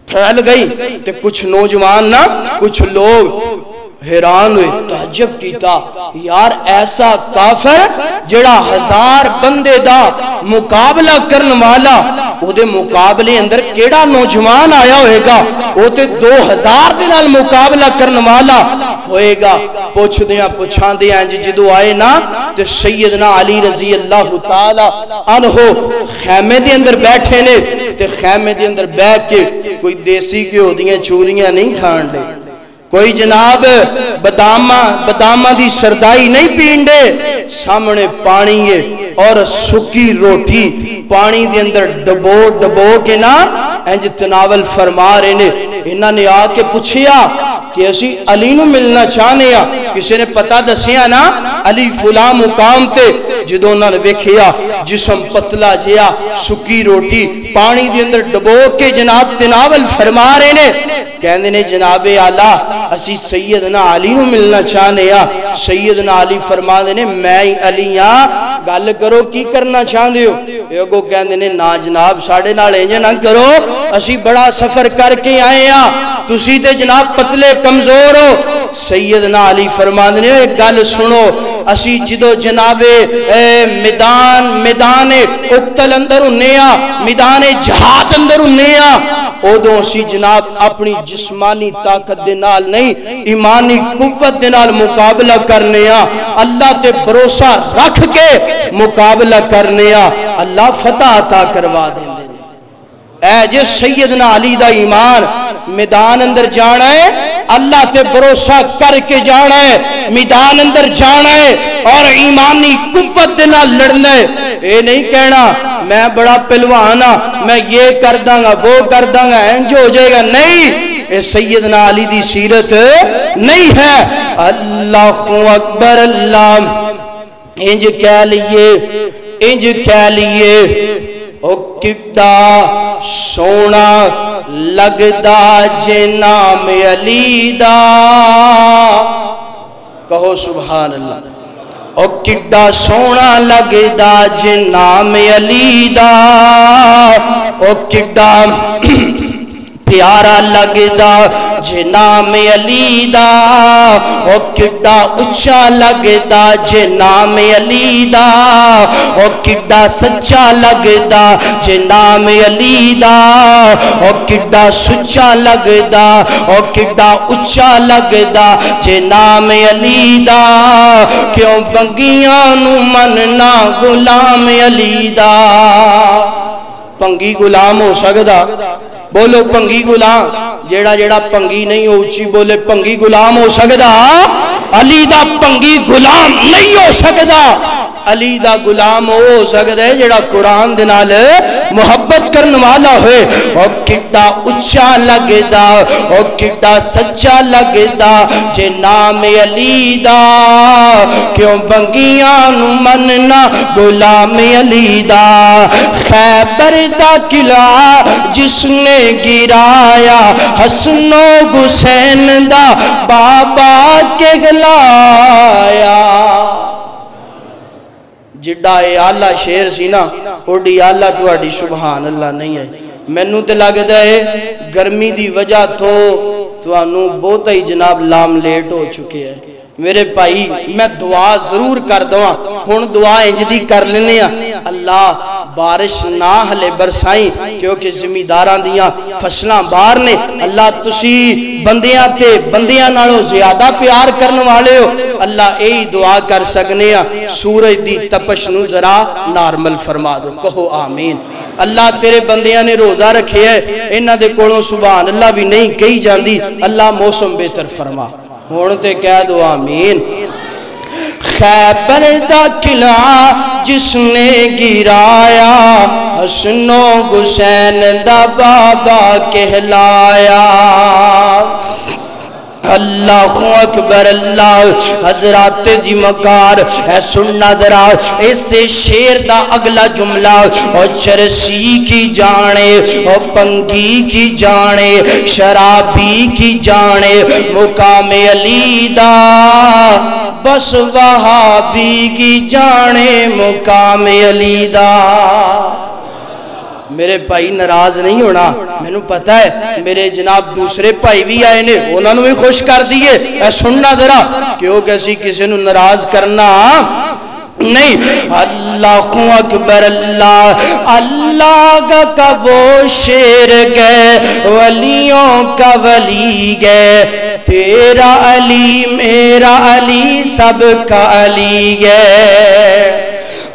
پھیل گئی تے کچھ نوجوان نا کچھ لوگ حیران ہوئے تعجب کیتا یار ایسا کافر جڑا 1000 بندے دا مقابلہ کرن والا وہ دے مقابلے اندر کیڑا نوجوان آیا ہوئے گا وہ تے 2000 دے نال مقابلہ کرن والا ہوئے گا پوچھ دیاں پوچھان دیاں جدو آئے نا تے سیدنا علی رضی اللہ تعالی عنہ خیمے دے اندر بیٹھے نے تے خیمے دے اندر بیٹھ کے کوئی دیسی کے ہو دیاں چوریاں نہیں کھان دے کوئی جناب بدامہ دی سردائی نہیں پیندے سامنے پانی ہے اور سکی روٹی پانی دے اندر ڈبو کے نا انج تناول فرما رہے نے انہاں نے آ کے پوچھیا کہ اسی علی نو ملنا چاہنے ہیں کسی نے پتہ دسیا نا علی فلاں مقام تے جدوں انہاں نے ویکھیا جسم پتلا جیا سکی روٹی پانی دے اندر ڈبو کے جناب تناول فرما رہے نے کہندے نے جناب اعلیٰ اسی سیدنا علی نو ملنا چاہنے ہیں سیدنا علی فرما دے نے میں علی ہاں گل کرو کی کرنا چاہندے ہو ایگو کہندے نے نا جناب ساڑھے نال انج نہ کرو اسی بڑا سفر کر کے آئے ہیں تسی تے جناب پتلے کمزور ہو سیدنا علی فرما دے نے ایک گل سنو اسی جدو جناب میدان اقتل اندر انہیا میدان جہاد اندر انہیا ادو اسی جناب اپنی جسمانی طاقت دے نال نہیں ایمانی قوت دے نال مقابلہ کرنے اللہ تے بھروسہ رکھ کے مقابلہ کرنے اللہ فتح عطا کروا دیں اے جے سیدنا علی دا ایمان میدان اندر جانا ہے اللہ تے بھروسہ کر کے جانا ہے، میدان اندر جانا ہے اور ایمانی قوت دے نال لڑنا ہے۔ اے نہیں کہنا میں بڑا پہلوان ہاں، میں یہ کر داں گا وہ کر داں گا انج ہو جائے گا، نہیں، اے سیدنا علی دی سیرت نہیں ہے۔ اللہ اکبر، اللہ انج کہہ لیے، انج کہہ لیے، او کڈا سونا لگدا جے نام علی دا، کہو سبحان اللہ۔ او کڈا سونا لگدا جے نام علی دا، او کڈا پیارا لگدا جے نام علی دا، او کڈا اچھا لگدا جے نام علی دا، او کڈا سچا لگدا جے نام علی دا، او کڈا سچا لگدا، او کڈا اچھا لگدا جے نام علی دا، کیوں بنگیاں نو مننا غلام علی دا۔ پنگی غلام ہو سکدا؟ بولو پنگی غلام، جیڑا جیڑا پنگی نہیں ہو اچھی بولے پنگی غلام ہو سکدا؟ علی دا پنگی غلام نہیں ہو سکدا۔ علی دا غلام ہو سکدا ہے جیڑا قرآن دے نال محبت کرن والا ہوئے۔ او کڈا اچھا لگدا، او کڈا سچا لگدا جے نام علی دا، کیوں بنگیاں نو مننا غلام علی دا۔ خیبر دا قلعہ جس نے گرایا، حسن و حسین دا بابا کے گلایا۔ جڈا اے آلہ شیر سی نا، اوڈی آلہ تو اڈی سبحان اللہ نہیں ہے۔ مینوں تے لگدا ہے گرمی دی وجہ تو انو بہت ہی جناب لام لیٹ ہو چکے ہیں۔ میرے بھائی میں دعا ضرور کر دواں، ہن دعا انج دی کر لینے ہیں، اللہ بارش نہ ہلے برسائیں کیونکہ زمینداراں دیاں فصلاں باہر نے۔ اللہ تسی بندیاں تے بندیاں نالوں زیادہ پیار کرن والے ہو، اللہ یہی دعا کر سکنے ہیں سورج دی تپش نو ذرا نارمل فرما دو، کہو آمین۔ اللہ تیرے بندیاں نے روزہ رکھے ہے، انہاں دے کولوں سبحان اللہ بھی نہیں کہی جاندی، اللہ موسم بہتر فرما، ہون تے کہہ دو آمین۔ خیبر دا قلعہ جس نے گرایا، حسن و حسین دا بابا کہلایا۔ اللہ اکبر، اللہ حضرات جی مکار ہے سننا ذرا ایسے شیر دا اگلا جملہ، او چرسی کی جانے، او پنگی کی جانے، شرابی کی جانے، مقام علی دا، بس وہابی کی جانے مقام علی دا۔ میرے بھائی ناراض نہیں ہونا، میں نے پتا ہے میرے جناب دوسرے بھائی بھی آئے نے، انہوں نے بھی خوش کر دیئے، اے سننا ذرا، کیوں کیسی کسی نے ناراض کرنا نہیں۔ اللہ اکبر، اللہ اللہ کا وہ شیر گئے، ولیوں کا ولی گئے، تیرا علی میرا علی سب کا علی گئے۔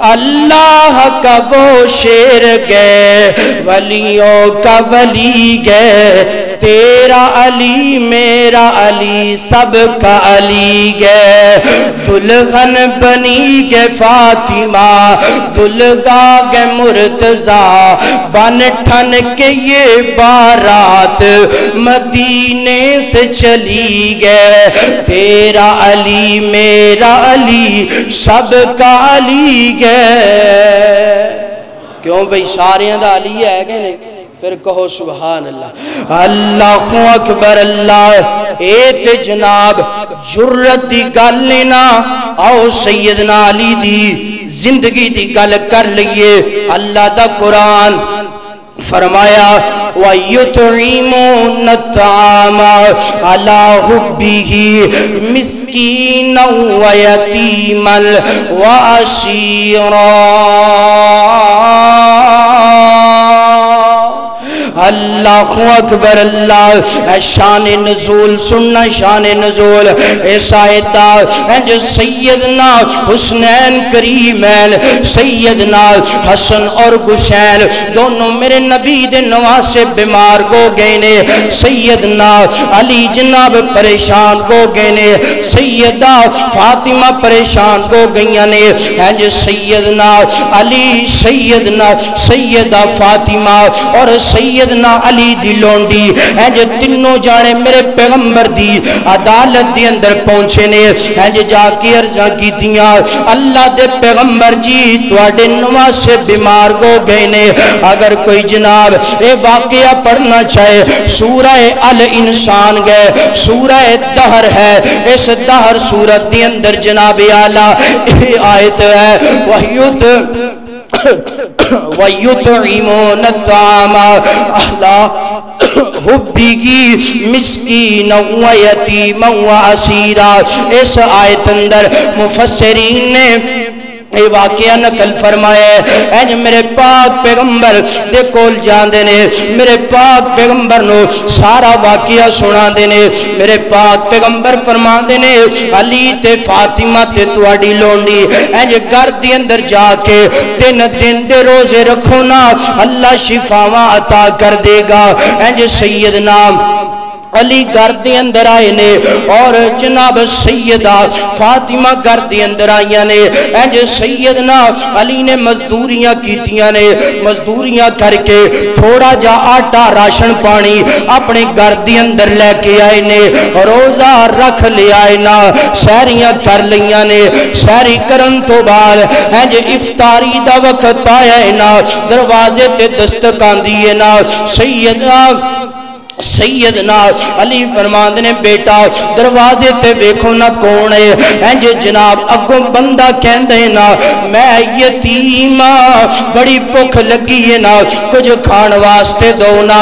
اللہ کا وہ شیر گئے، ولیوں کا ولی گئے، تیرا علی میرا علی سب کا علی گئے۔ دلہن بنی گے فاطمہ، دلگا گے مرتضی، بن ٹھن کے یہ بارات مدینے سے چلی گئے، تیرا علی میرا علی سب کا علی گئے۔ کیوں بھئی ساریاں دا علی ہے کہ نہیں؟ پھر کہو سبحان اللہ۔ اللہ اکبر، اللہ ایت جناب جرت دی گل لینا، آؤ سیدنا علی دی زندگی دی گل کر لئیے۔ اللہ دا قرآن فرمایا وَيُطْعِمُونَ الطَّعَامَ عَلَىٰ حُبِّهِ مِسْكِينًا وَيَتِيمًا وَأَسِيرًا۔ اللہ اکبر اللہ شان نزول سننا شان نزول اس آیت دا جو سیدنا حسنین کریمین سیدنا حسن اور حسین دونوں میرے نبی دے نواسے بیمار کو گئے نے سیدنا علی جناب پریشان کو گئے نے سیدہ فاطمہ پریشان کو گئیاں نے جو سیدنا علی سیدہ فاطمہ اور سیدنا علی دی لونڈی جو تینوں جانے میرے پیغمبر دی عدالت دی اندر پہنچے نے جو جا کے عرضہ کی تیاں اللہ دے پیغمبر جی تواڈے نواسے بیمار کو گئے نے اگر کوئی جناب اے واقعہ پڑھنا چاہے سورہ الانسان گئے سورہ دہر ہے اس دہر سورت دی اندر جناب اعلیٰ آیت ہے وَيُطْعِمُونَ الطَّعَامَ عَلَىٰ حُبِّهِ مِسْكِينًا وَيَتِيمًا وَأَسِيرًا اس آیت اندر مفسرین نے یہ واقعہ نقل فرمایا ہے جو میرے پاک پیغمبر دے کول جان دینے میرے پاک پیغمبر نو سارا واقعہ سنا دینے میرے پاک پیغمبر فرما دینے علی تے فاطمہ تے تواڈی لونڈی جو گھر دی اندر جا کے 3 دن دے روزے رکھو نا اللہ شفاواں عطا کر دے گا جو سیدنا علی گھر دے اندر آئے نے اور جناب سیدہ فاطمہ گھر دے اندر آئیاں نے جو سیدنا علی نے مزدوریاں کیتیاں نے مزدوریاں کر کے تھوڑا جا آٹا راشن پانی اپنے گھر دے اندر لے کے آئے نے روزہ رکھ لے آئے نا سہریاں کر لیاں نے سہری کرن تو بعد جو افطاری دا وقت آیا ہے نا دروازے تے دستکان دیئے نا سیدنا علی فرمان نے بیٹا دروازے تے ویکھو نا کون ہے جو جناب اگوں بندہ کہندے نا میں یتیمہ بڑی بھوک لگی ہے نا کچھ کھان واسطے دو نا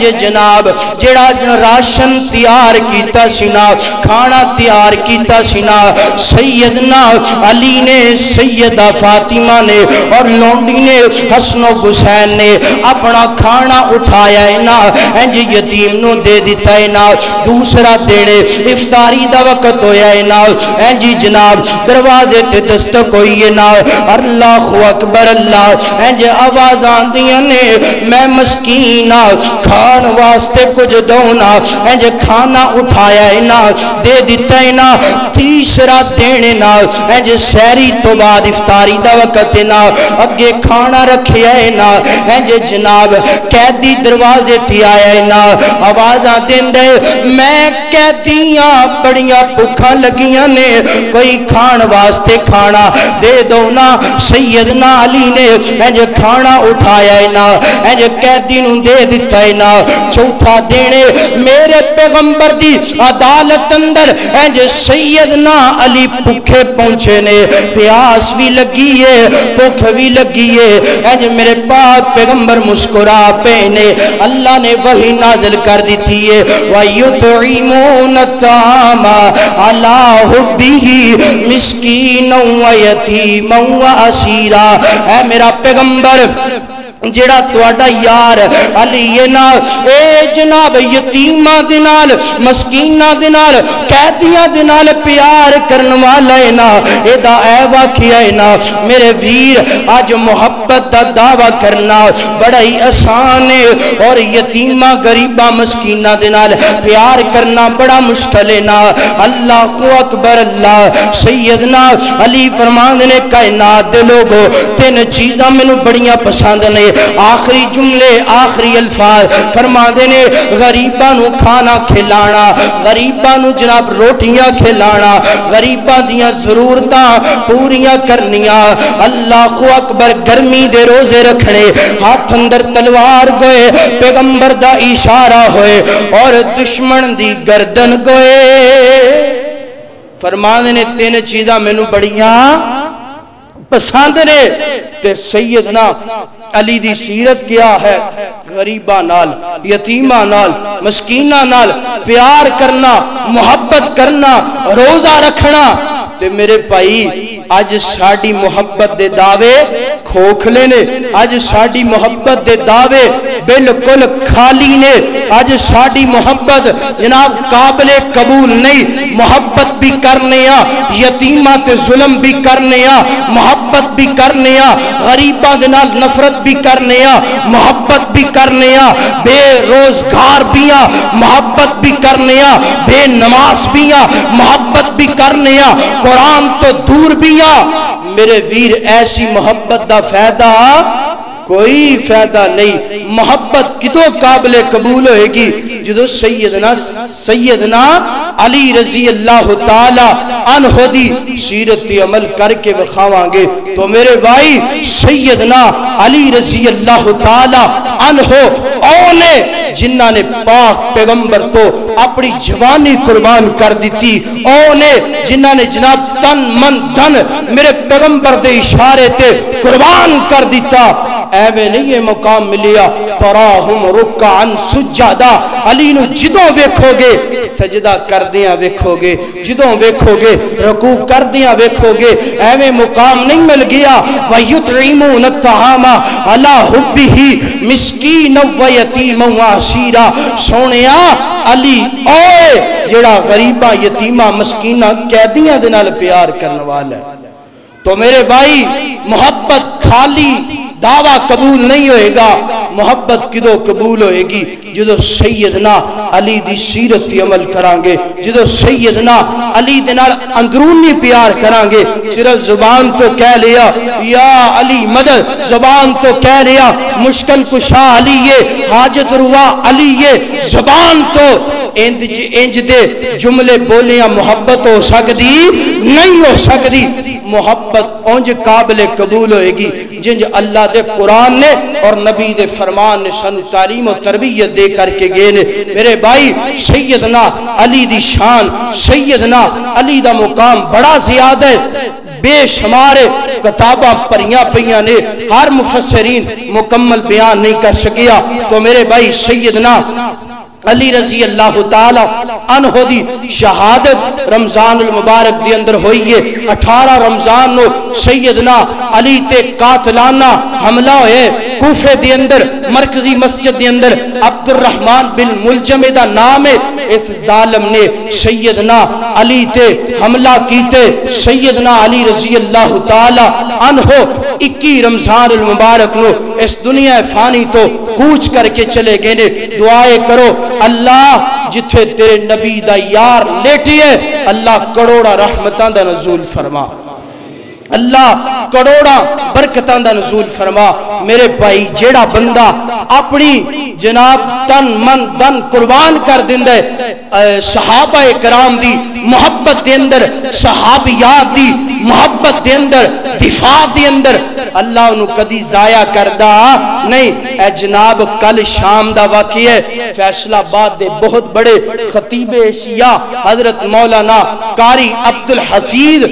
جو جناب جڑا راشن تیار کیتا سینا کھانا تیار کیتا سینا سیدنا علی نے سیدہ فاطمہ نے اور لونڈی نے حسن و حسین نے اپنا کھانا اٹھایا ہے نا جو یتیم نو دے دیتا ہے نا دوسرا دینے افطاری دا وقت ہویا ہے نا جی جناب دروازے تے دستک ہوئی ہے نا اللہ اکبر اللہ جی آواز آن دیا نے میں مسکینہ کھان واسطے کچھ دونا جی کھانا اٹھایا ہے نا دے دیتا ہے نا تیسرا دینے نا جی سہری تو بعد افطاری دا وقت ہے نا اگے کھانا رکھیا ہے نا جی جناب قیدی دروازے تھی آیا ہے نا آواز آدین دے میں قیدیاں بڑیاں بھوکاں لگیاں نے کوئی کھان واسطے کھانا دے دو نا سیدنا علی نے جو کھانا اٹھایا ہے نا جو قیدی نوں دے دیتا ہے نا چوتھا دینے میرے پیغمبر دی عدالت اندر جو سیدنا علی بھوکے پہنچے نے پیاس بھی لگی ہے بھوک بھی لگی ہے جو میرے پاک پیغمبر مسکرا پہنے اللہ نے وہی نازل کر دیتی ہے وَيُطْعِمُونَ الطَّعَامَ عَلَىٰ حُبِّهِ مِسْكِينًا وَيَتِيمًا وَأَسِيرًا اے میرا پیغمبر جڑا تواڈا یار علی نا اے جناب یتیمہ دنال مسکینہ دنال قیدیاں دنال پیار کرن والا ہے نا اے دا اے واقعہ ہے نا میرے ویر آج محبت دا دعویٰ کرنا بڑا ہی آسان ہے اور یتیمہ غریبہ مسکینہ دنال پیار کرنا بڑا مشکل ہے نا اللہ اکبر اللہ سیدنا علی فرمان نے کائنات دے لوگو 3 چیزاں میں بڑیاں پسند نے آخری جملے آخری الفاظ فرما دینے غریباں نو کھانا کھلانا غریباں نو جناب روٹیاں کھلانا غریباں دیاں ضرورتاں پوریاں کرنیاں اللہ اکبر گرمی دے روزے رکھنے ہاتھ اندر تلوار گوئے پیغمبر دا اشارہ ہوئے اور دشمن دی گردن گوئے فرما دینے 3 چیزاں میں بڑیاں پسند نے تے سیدنا علی دی سیرت کیا ہے غریبہ نال یتیمہ نال مسکینہ نال پیار کرنا محبت کرنا روزہ رکھنا تے میرے بھائی آج ساڑی محبت دے دعوے کھوکھلے نے، اج ساڈی محبت دے دعوے بالکل خالی نے، اج ساڈی محبت جناب قابل قبول نہیں۔ محبت بھی کرنے آ، یتیماں تے ظلم بھی کرنے آ، محبت بھی کرنے آ، غریباں دے نال نفرت بھی کرنے آ، محبت بھی کرنے آ، بے روزگار بھی آ، محبت بھی کرنے آ، بے نماز بھی آ، محبت بھی کرنے آ، قرآن تو دور بھی آ۔ میرے ویر ایسی محبت دا فائدہ کوئی فائدہ نہیں۔ محبت کدو قابل قبول ہوئے گی؟ جدو سیدنا علی رضی اللہ تعالی عنہ دی سیرت عمل کر کے وکھاواں گے۔ تو میرے بھائی سیدنا علی رضی اللہ تعالی عنہ اونے جنہاں نے پاک پیغمبر تو اپنی جوانی قربان کر دیتی، اونے جنہاں نے جناب تن من دھن میرے پیغمبر دے اشارے تے قربان کر دیتا۔ ایویں نہیں یہ مقام ملیا تراہم رکعن سجدہ، علی نو جدوں ویکھو گے سجدہ کردیاں ویکھو گے، جدوں ویکھو گے رکوع کردیاں ویکھو گے، ایویں مقام نہیں مل گیا۔ وَيُطْعِمُونَ الطَّعَامَ عَلَى حُبِّهِ مِسْكِينًا وَيَتِيمًا وَأَسِيرًا۔ سونیا علی اوے جڑا غریباں یتیماں مسکیناں قیدیاں دے نال پیار کرنے والا ہے۔ تو میرے بھائی محبت خالی دعویٰ قبول نہیں ہوئے گا، محبت کدو قبول ہوئے گی؟ جدو سیدنا علی دی سیرت عمل کرانگے، جدو سیدنا علی دنال اندرونی پیار کرانگے۔ صرف زبان تو کہہ لیا یا علی مدد، زبان تو کہہ لیا مشکل کشا علی یہ، حاجت روا علی یہ، زبان تو انج دے جملے بولیاں محبت ہو سکتی نہیں ہو سکتی۔ محبت اونج قابل قبول ہوئے گی جنج اللہ دے قرآن نے اور نبی دے فرمان نے سانو تعلیم و تربیت دے کر کے گئے نے۔ میرے بھائی سیدنا علی دی شان، سیدنا علی دا مقام بڑا زیادہ ہے، بے شمار کتاباں پڑھیاں پئیاں نے، ہر مفسرین مکمل بیان نہیں کر سکیا۔ تو میرے بھائی سیدنا علی رضی اللہ تعالی عنہ دی شہادت رمضان المبارک دی اندر ہوئی ہے۔ 18 رمضان نو سیدنا علی تے قاتلانہ حملہ ہوئے کوفے دی اندر، مرکزی مسجد دی اندر۔ عبدالرحمن بن ملجم دا نام ہے، اس ظالم نے سیدنا علی تے حملہ کیتے۔ سیدنا علی رضی اللہ تعالی عنہ 21 رمضان المبارک نو اس دنیا فانی تو کوچ کر کے چلے گئے نے۔ دعائے کرو اللہ جتھے تیرے نبی دا یار لیٹی ہے اللہ کروڑا رحمتاں دا نزول فرما، اللہ کروڑا برکتاں دا نزول فرما۔ میرے بھائی جیڑا بندہ اپنی جناب تن من دن قربان کر دیندے صحابہ کرام دی محبت دے اندر، صحابیات دی محبت دے اندر، دفاع دے اندر، اللہ انہوں کدی ضائع کردہ نہیں۔ اے جناب کل شام دا واقعہ ہے، فیصلہ آباد دے بہت بڑے خطیب شیعہ حضرت مولانا قاری عبدالحفیظ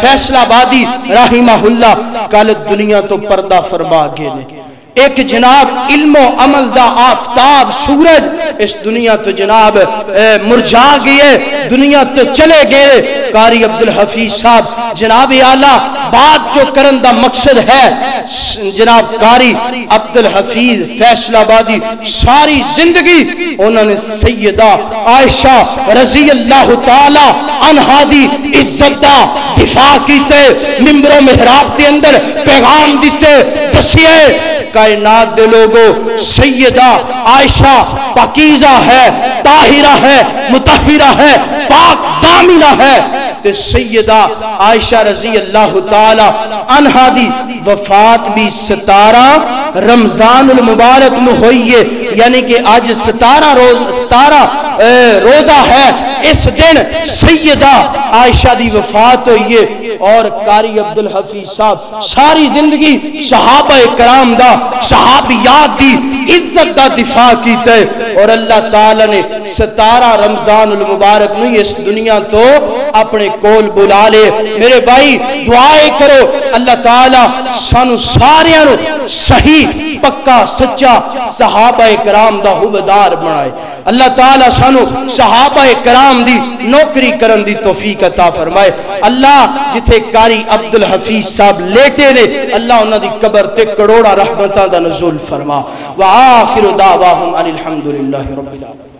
فیصلہ آبادی رحمہ اللہ کل دنیا تو پردہ فرما گئے نے۔ ایک جناب علم و عمل دا آفتاب سورج اس دنیا تو جناب مرجا گئے، دنیا تو چلے گئے۔ قاری عبدالحفیظ صاحب جناب اعلیٰ بات جو کرن دا مقصد ہے، جناب قاری عبدالحفیظ فیصلہ آبادی ساری زندگی انہوں نے سیدہ عائشہ رضی اللہ تعالی عنہا دی عزت دا دفاع کیتے، ممبر و محراب دے اندر پیغام دیتے، دسیے کائنات دے لوگو سیدہ عائشہ پاکیزہ ہے، طاہرہ ہے، مطہرہ ہے، پاک دامنہ ہے۔ تے سیدہ عائشہ رضی اللہ تعالی عنہا دی وفات بھی 17 رمضان المبارک میں ہوئی ہے، یعنی کہ آج 17 روزہ ہے، اس دن سیدہ عائشہ دی وفات ہوئی ہے۔ اور قاری عبدالحفیظ صاحب ساری زندگی صحابہ کرام دا، صحابیات دی عزت دا دفاع کیتا ہے، اور اللہ تعالی نے 17 رمضان المبارک میں اس دنیا تو اپنے کول بلا لے۔ میرے بھائی دعائیں کرو اللہ تعالیٰ سانو ساریاں نو صحیح پکا سچا صحابہ کرام دا حبدار بنائے۔ اللہ تعالیٰ سانو صحابہ کرام دی نوکری کرن دی توفیق عطا فرمائے۔ اللہ جتھے قاری عبدالحفیظ صاحب لیٹے نے اللہ انہاں دی قبر تے کروڑا رحمتاں دا نزول فرما۔ وآخر دعواہم ان الحمدللہ رب العالمین۔